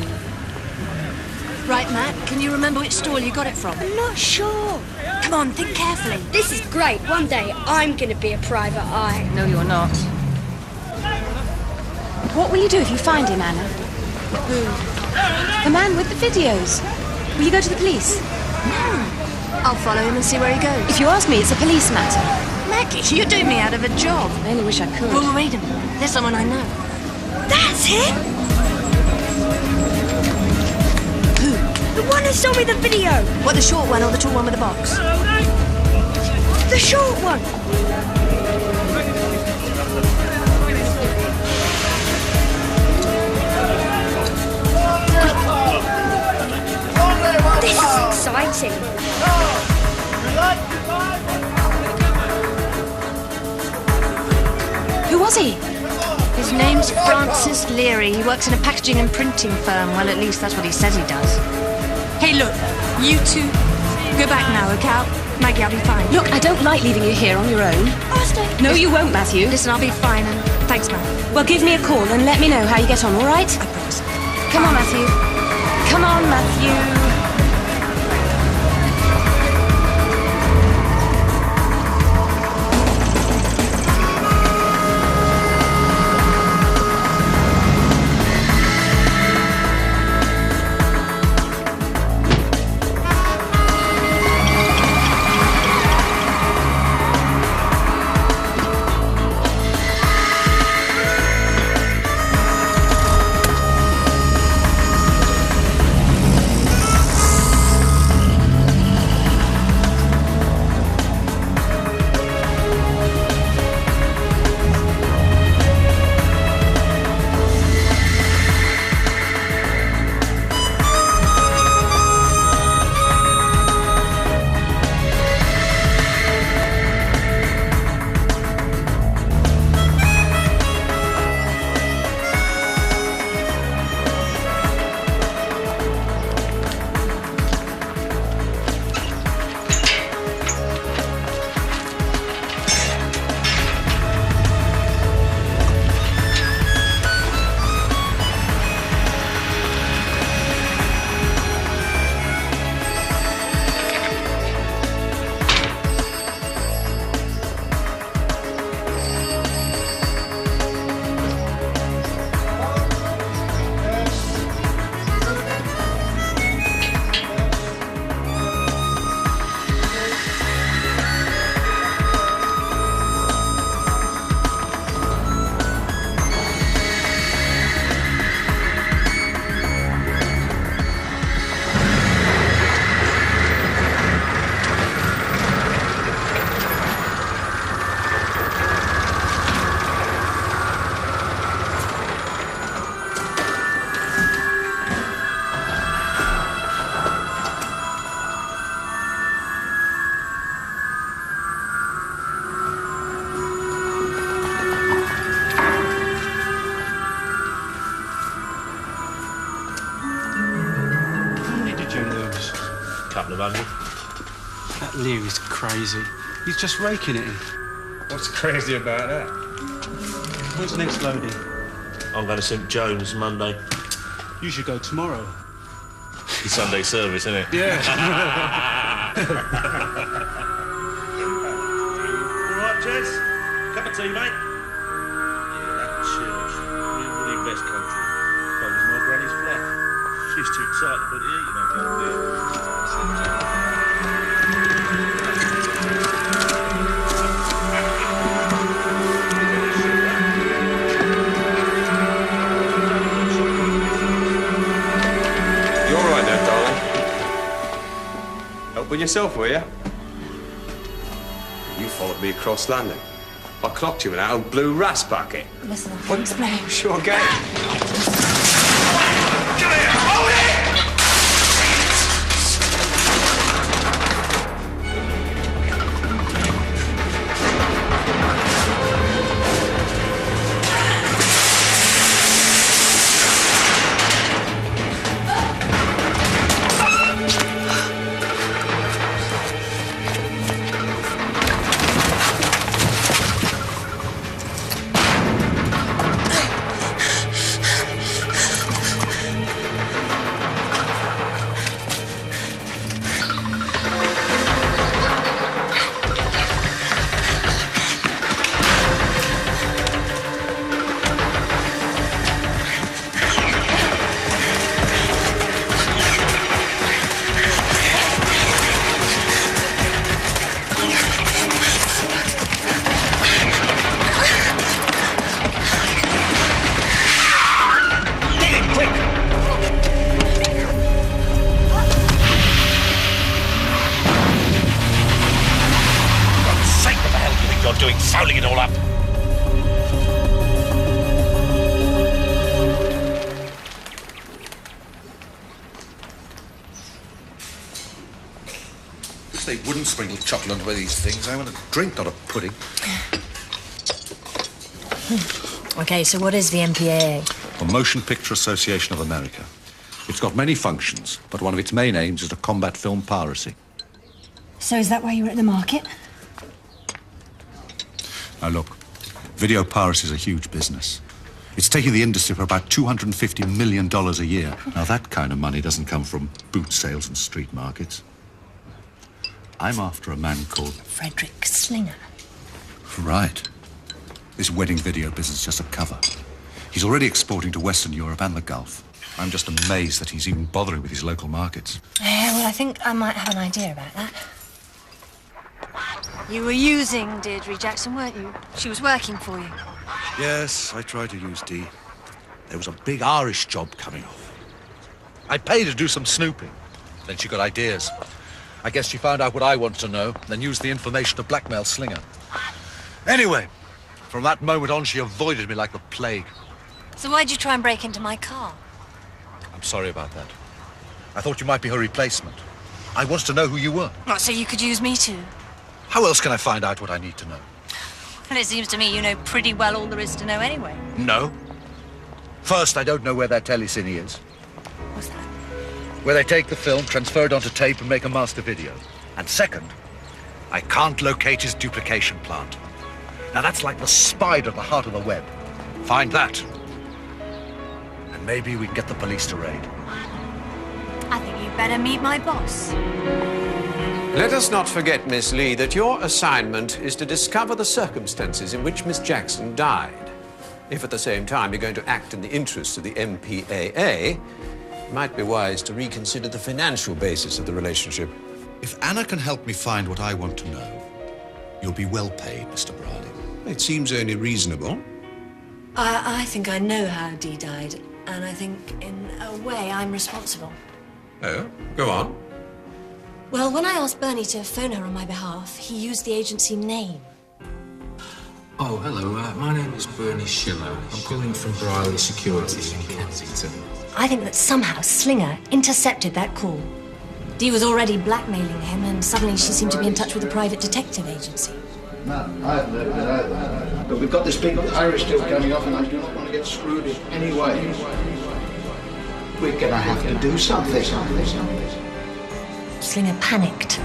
Right, Matt, can you remember which stall you got it from? I'm not sure. Come on, think carefully. This is great. One day I'm going to be a private eye. No, you're not. What will you do if you find him, Anna? Who? The man with the videos. Will you go to the police? No. I'll follow him and see where he goes. If you ask me, it's a police matter. Maggie, you're doing me out of a job. I only wish I could. Well, wait a minute. There's someone I know. That's him! Who? The one who showed me the video. What, the short one or the tall one with the box? The short one. This is exciting. Who was he? His name's Francis Leary. He works in a packaging and printing firm. Well, at least that's what he says he does. Hey, look, you two, go back now, okay? Maggie, I'll be fine. Look, I don't like leaving you here on your own. I'll stay. No, you won't, Matthew. Listen, I'll be fine, and thanks, Matt. Well, give me a call and let me know how you get on, all right? I promise. Come on, Matthew. Come on, Matthew. That Leary's crazy. He's just raking it in. What's crazy about that? When's the next loading? I'm going to St John's Monday. You should go tomorrow. It's Sunday service, isn't it? Yeah. All right, Jez? Cup of tea, mate? Yeah, that church. Really best country. Cold as my granny's flat. She's too tight to put the heating on down there. Helping yourself, were you? You followed me across London. I clocked you in that old blue rust bucket. Listen, I'll explain. Sure game. Doing fouling it all up. Wish they wouldn't sprinkle chocolate onto these things. I want a drink, not a pudding. Okay, so what is the MPAA? The Motion Picture Association of America. It's got many functions, but one of its main aims is to combat film piracy. So is that why you were at the market? Now look, video piracy is a huge business. It's taking the industry for about $250 million a year. Now that kind of money doesn't come from boot sales and street markets. I'm after a man called... Frederick Slinger. Right. This wedding video business is just a cover. He's already exporting to Western Europe and the Gulf. I'm just amazed that he's even bothering with his local markets. Yeah, well, I think I might have an idea about that. You were using Deirdre Jackson, weren't you? She was working for you. Yes, I tried to use Dee. There was a big Irish job coming off. I paid her to do some snooping. Then she got ideas. I guess she found out what I wanted to know, then used the information to blackmail Slinger. Anyway, from that moment on, she avoided me like the plague. So why'd you try and break into my car? I'm sorry about that. I thought you might be her replacement. I wanted to know who you were. What, so you could use me too? How else can I find out what I need to know? Well, it seems to me you know pretty well all there is to know anyway. No. First, I don't know where that telecine is. What's that? Where they take the film, transfer it onto tape and make a master video. And second, I can't locate his duplication plant. Now that's like the spider at the heart of the web. Find that. And maybe we can get the police to raid. I think you'd better meet my boss. Let us not forget, Miss Lee, that your assignment is to discover the circumstances in which Miss Jackson died. If at the same time you're going to act in the interests of the MPAA, it might be wise to reconsider the financial basis of the relationship. If Anna can help me find what I want to know, you'll be well paid, Mr. Brady. It seems only reasonable. I think I know how Dee died, and I think, in a way, I'm responsible. Oh, go on. Well, when I asked Bernie to phone her on my behalf, he used the agency name. Oh, hello. My name is Bernie Schiller. I'm calling from Briley Securities in Kensington. I think that somehow Slinger intercepted that call. Dee was already blackmailing him, and suddenly she seemed to be in touch with a private detective agency. No, I haven't heard of it either. But we've got this big Irish deal coming off, and I do not want to get screwed in any way. We're going to have to do something. Slinger panicked.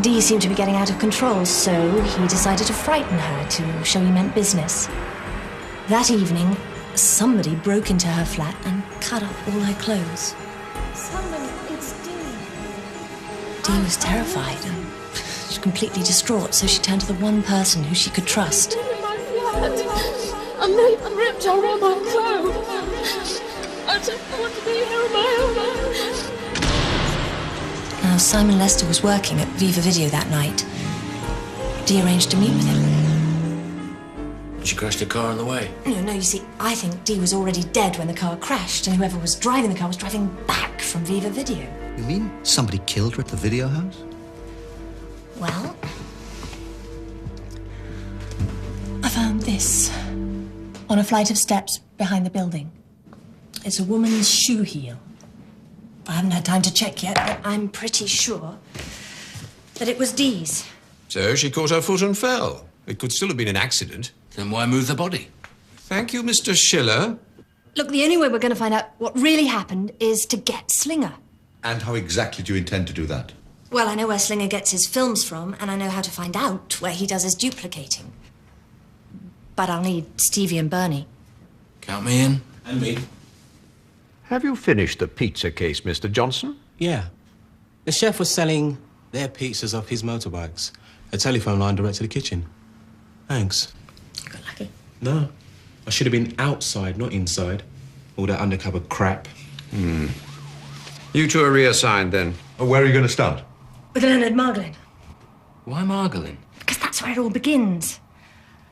Dee seemed to be getting out of control, so he decided to frighten her to show he meant business. That evening, somebody broke into her flat and cut up all her clothes. Simon, it's Dee. Dee was terrified and completely distraught, so she turned to the one person who she could trust. I'm being ripped all around my clothes. I don't want to be here on my own. Now, Simon Lester was working at Viva Video that night. Dee arranged to meet with him. She crashed her car on the way. No, you see, I think Dee was already dead when the car crashed, and whoever was driving the car was driving back from Viva Video. You mean somebody killed her at the video house? Well, I found this on a flight of steps behind the building. It's a woman's shoe heel. I haven't had time to check yet, but I'm pretty sure that it was Dee's. So she caught her foot and fell. It could still have been an accident. Then why move the body? Thank you, Mr. Schiller. Look, the only way we're going to find out what really happened is to get Slinger. And how exactly do you intend to do that? Well, I know where Slinger gets his films from, and I know how to find out where he does his duplicating. But I'll need Stevie and Bernie. Count me in. And me. Have you finished the pizza case, Mr. Johnson? Yeah. The chef was selling their pizzas off his motorbikes. A telephone line direct to the kitchen. Thanks. Got lucky. No. I should have been outside, not inside. All that undercover crap. You two are reassigned, then. Where are you going to start? With Leonard Margolin. Why Margolin? Because that's where it all begins.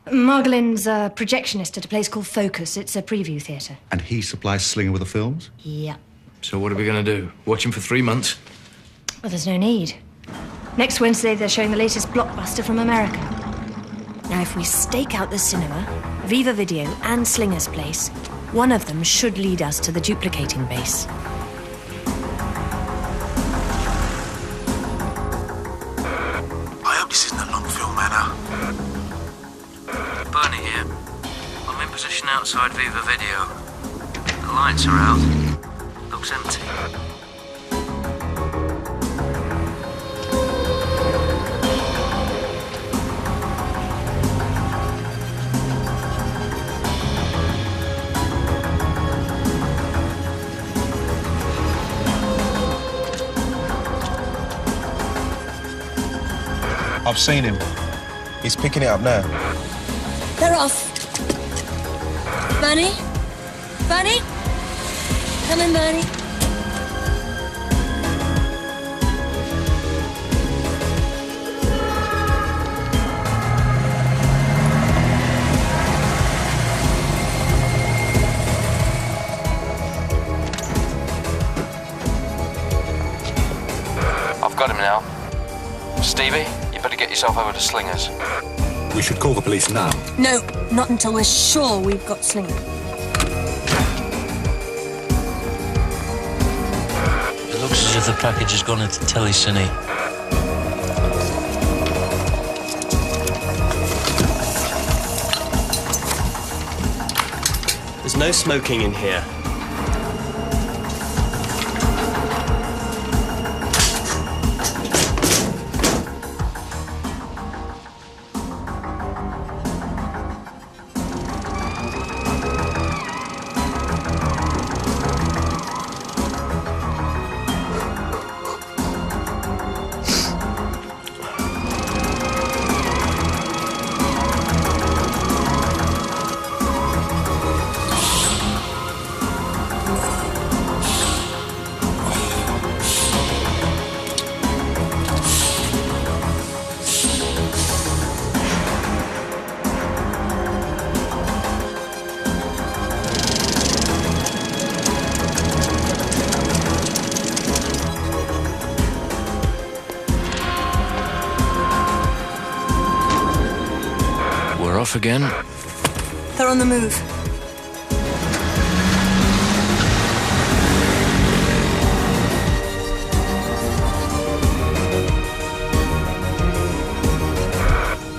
Margolin's a projectionist at a place called Focus. It's a preview theatre. And he supplies Slinger with the films? Yeah. So what are we going to do? Watch him for 3 months? Well, there's no need. Next Wednesday, they're showing the latest blockbuster from America. Now, if we stake out the cinema, Viva Video and Slinger's place, one of them should lead us to the duplicating base. I hope this isn't a long film, Anna. Bernie here. I'm in position outside Viva Video. The lights are out. Looks empty. I've seen him. He's picking it up now. They're off. Bernie? Bernie? Come in, Bernie. I've got him now. Stevie, you better get yourself over to Slinger's. We should call the police now. No, not until we're sure we've got Slinger. It looks as if the package has gone into Telecine. There's no smoking in here. Off again. They're on the move.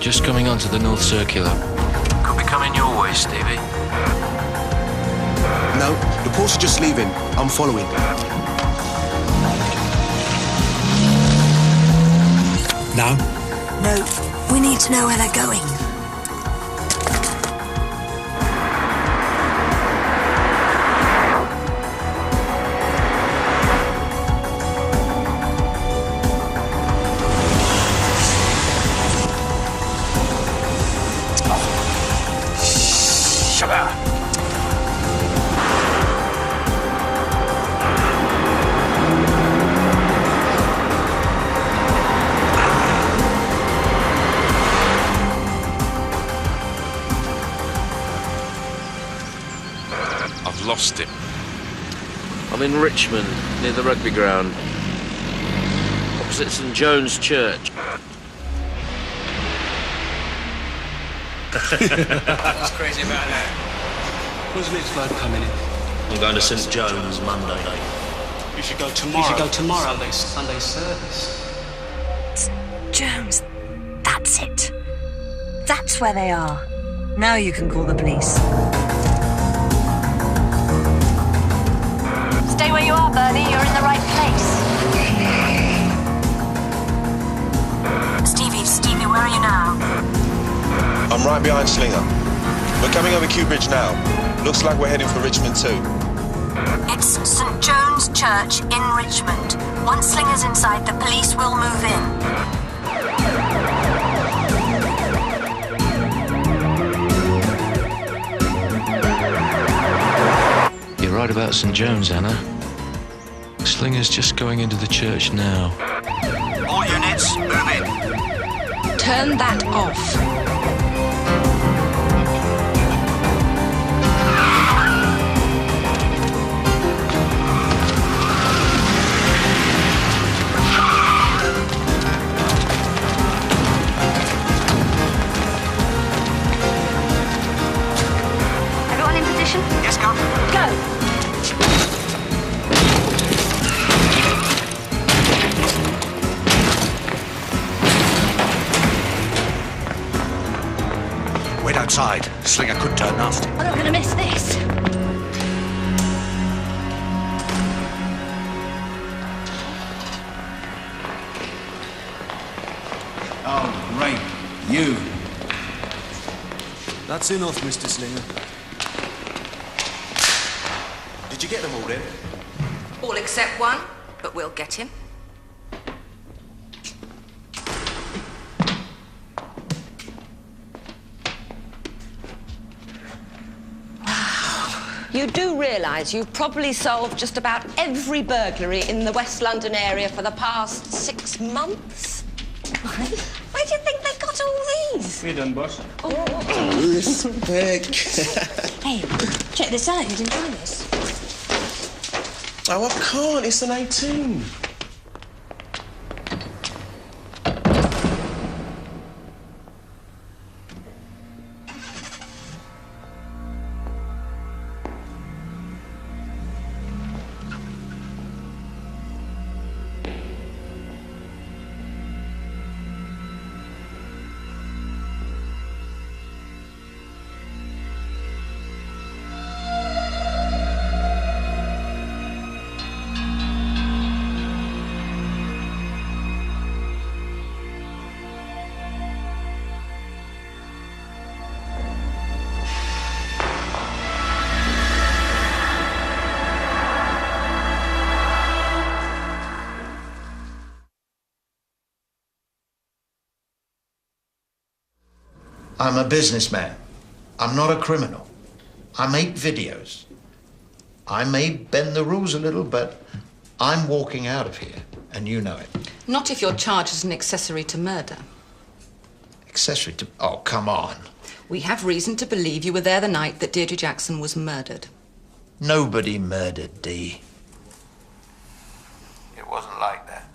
Just coming onto the North Circular. Could be coming your way, Stevie. No, the Porsche just leaving. I'm following. Now? No, we need to know where they're going. I've lost him. I'm in Richmond, near the rugby ground. opposite St John's Church. What's crazy about that? Wasn't it slow coming in? I'm going to St John's Monday. You should go tomorrow. You should go tomorrow. Sunday service. Jones, that's it. That's where they are. Now you can call the police. Stay where you are, Bernie. You're in the right place. Stevie, where are you now? I'm right behind Slinger. We're coming over Kew Bridge now. Looks like we're heading for Richmond too. It's St John's Church in Richmond. Once Slinger's inside, the police will move in. You're right about St John's, Anna. Slinger's just going into the church now. All units, move in. Turn that off. Everyone in position? Yes, Captain. Go! Wait outside. Slinger could turn nasty. I'm not going to miss this. Oh, great. You. That's enough, Mr. Slinger. Did you get them all then? All except one, but we'll get him. You do realise you've probably solved just about every burglary in the West London area for the past 6 months? Why do you think they got all these? We're done, boss. Respect. Hey, check this out. You didn't find this. Oh, I can't. It's an 18. I'm a businessman. I'm not a criminal. I make videos. I may bend the rules a little, but I'm walking out of here, and you know it. Not if you're charged as an accessory to murder. Accessory to... Oh, come on. We have reason to believe you were there the night that Deirdre Jackson was murdered. Nobody murdered Dee. It wasn't like that.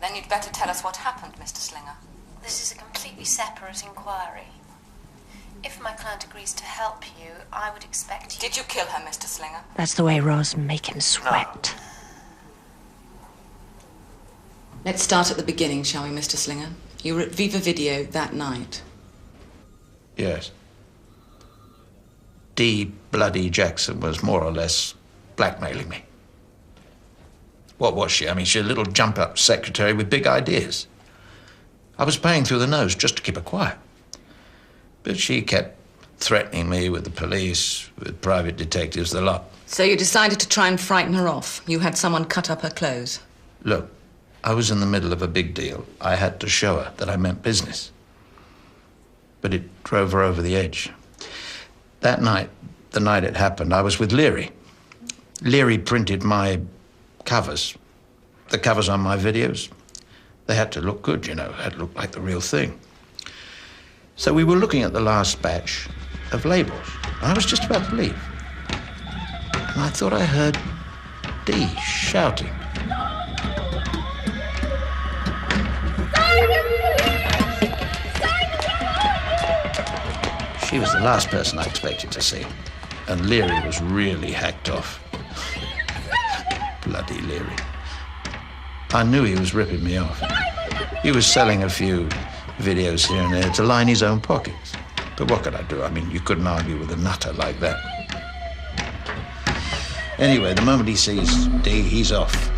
Then you'd better tell us what happened, Mr. Slinger. This is a completely separate inquiry. If my client agrees to help you, I would expect you... Did you kill her, Mr. Slinger? That's the way Roz make him sweat. Let's start at the beginning, shall we, Mr. Slinger? You were at Viva Video that night. Yes. Dee bloody Jackson was more or less blackmailing me. What was she? I mean, she's a little jump-up secretary with big ideas. I was paying through the nose just to keep her quiet. But she kept threatening me with the police, with private detectives, the lot. So you decided to try and frighten her off. You had someone cut up her clothes. Look, I was in the middle of a big deal. I had to show her that I meant business. But it drove her over the edge. That night, the night it happened, I was with Leary. Leary printed my covers, the covers on my videos. They had to look good, you know, had to look like the real thing. So we were looking at the last batch of labels. I was just about to leave. And I thought I heard Dee shouting. She was the last person I expected to see. And Leary was really hacked off. Bloody Leary. I knew he was ripping me off. He was selling a few videos here and there to line his own pockets. But what could I do? I mean, you couldn't argue with a nutter like that. Anyway, the moment he sees Dee, he's off.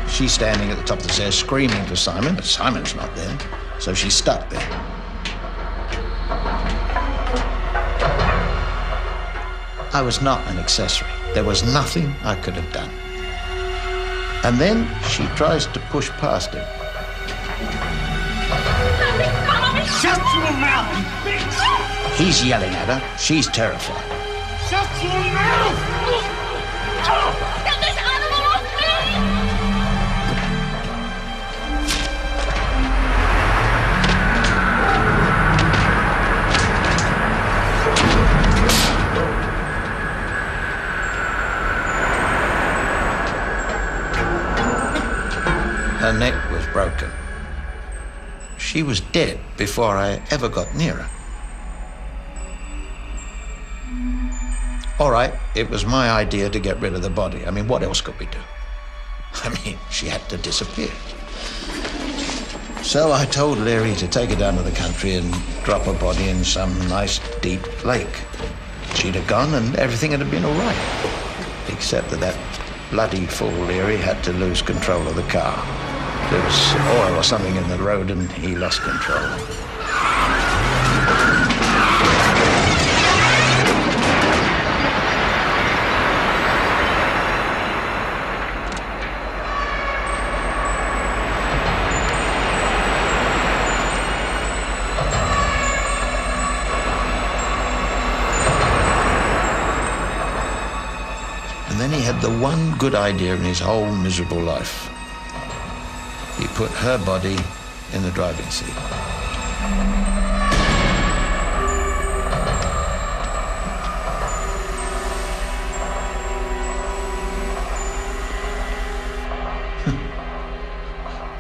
She's standing at the top of the stairs screaming for Simon, but Simon's not there, so she's stuck there. I was not an accessory. There was nothing I could have done. And then she tries to push past him. Shut your mouth, you bitch! He's yelling at her. She's terrified. Shut your mouth! Get this animal off me! Her neck was broken. She was dead before I ever got near her. All right, it was my idea to get rid of the body. I mean, what else could we do? I mean, she had to disappear. So I told Leary to take her down to the country and drop her body in some nice deep lake. She'd have gone and everything would have been all right. Except that bloody fool Leary had to lose control of the car. There was oil or something in the road and he lost control. And then he had the one good idea in his whole miserable life. He put her body in the driving seat.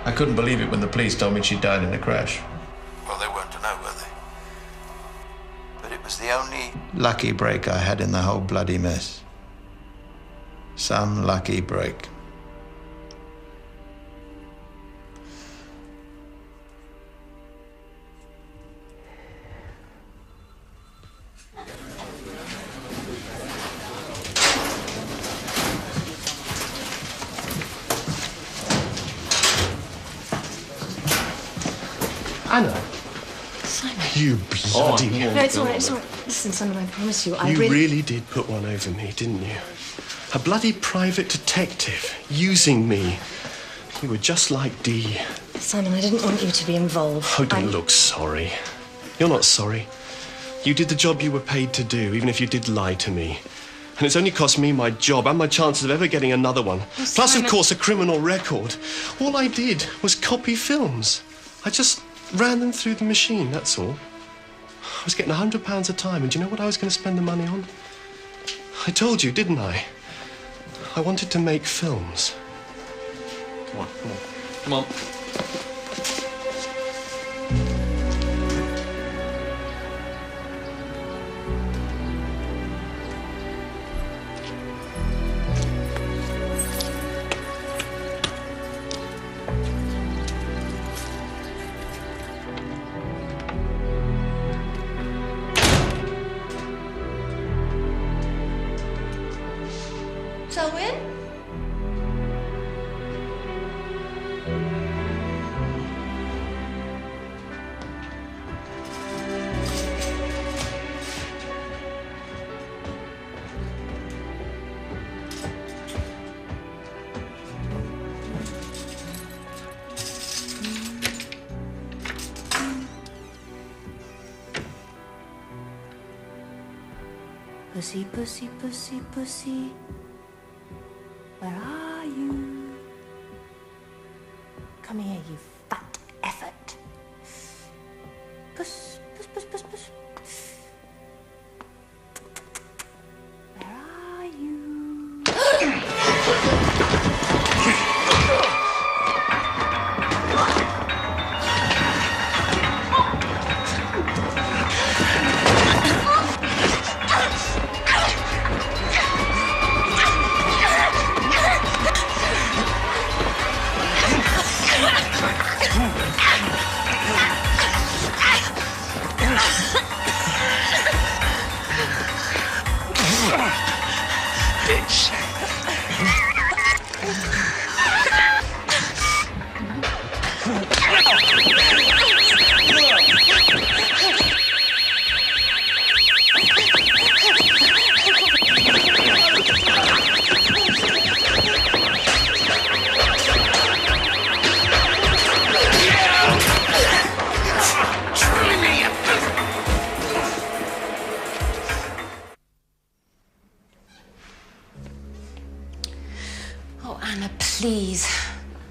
I couldn't believe it when the police told me she died in a crash. Well, they weren't to know, were they? But it was the only lucky break I had in the whole bloody mess. Some lucky break. Anna. Simon. You bloody... No, it's all right, it's all right. Listen, Simon, I promise you, I You really did put one over me, didn't you? A bloody private detective using me. You were just like Dee. Simon, I didn't want you to be involved. Oh, don't look sorry. You're not sorry. You did the job you were paid to do, even if you did lie to me. And it's only cost me my job and my chances of ever getting another one. Oh, Plus, of Simon. course, a criminal record. All I did was copy films. I just ran them through the machine, that's all. I was getting £100 a time, and do you know what I was going to spend the money on? I told you, didn't I? I wanted to make films. Come on, come on. Come on. Selwyn? Pussy, pussy, pussy, pussy, where are you? Come here, you fat effort. Puss, puss, puss, puss, puss. Where are you?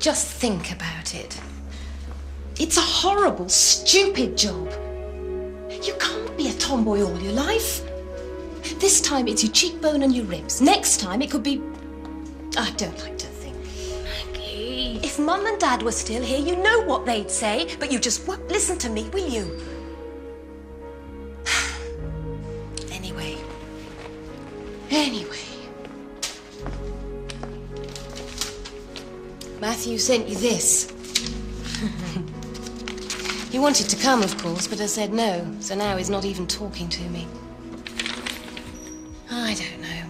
Just think about it. It's a horrible, stupid job. You can't be a tomboy all your life. This time it's your cheekbone and your ribs. Next time it could be... I don't like to think. Maggie. If Mum and Dad were still here, you know what they'd say, but you just won't listen to me, will you? Anyway. Matthew sent you this. He wanted to come, of course, but I said no, so now he's not even talking to me. I don't know.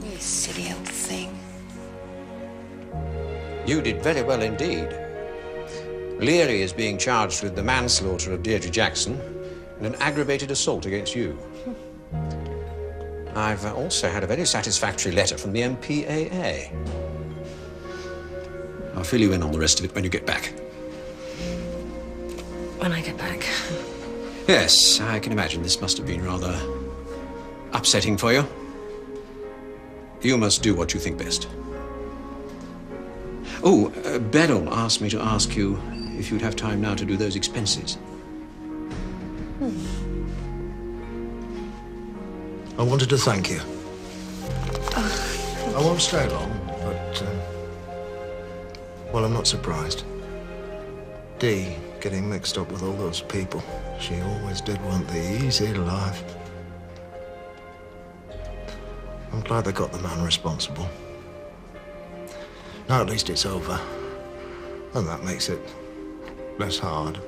You silly old thing. You did very well indeed. Leary is being charged with the manslaughter of Deirdre Jackson and an aggravated assault against you. I've also had a very satisfactory letter from the MPAA. I'll fill you in on the rest of it when you get back. When I get back. Yes, I can imagine this must have been rather upsetting for you. You must do what you think best. Oh, Beryl asked me to ask you if you'd have time now to do those expenses. I wanted to thank you. I won't stay long, but, well, I'm not surprised. Dee getting mixed up with all those people. She always did want the easy life. I'm glad they got the man responsible. Now at least it's over. And that makes it less hard.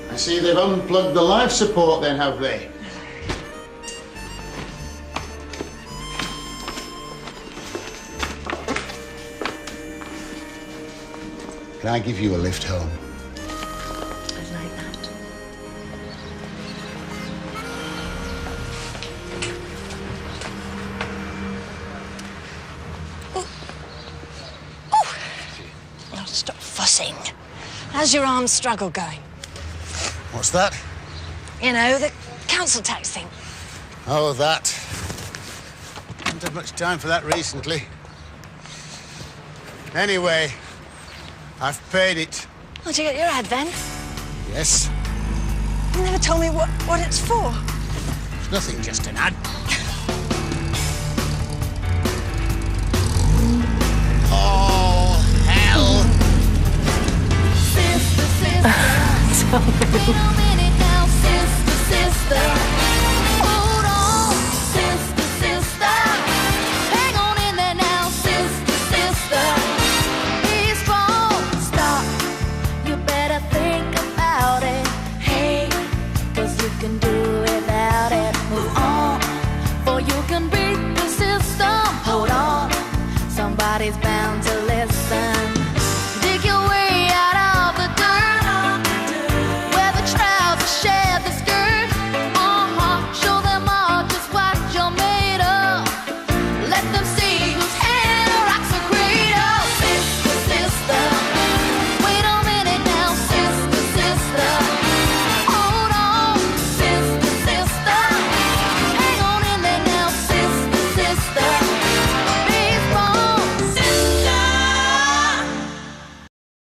I see they've unplugged the life support then, have they? Can I give you a lift home? I'd like that. Oh. Oh. Now stop fussing. How's your arm struggle going? What's that? You know, the council tax thing. Oh, that. Haven't had much time for that recently. Anyway, I've paid it. Did you get your ad then? Yes. You never told me what it's for. It's nothing, just an ad. Oh, hell! Sister, sister. Sorry.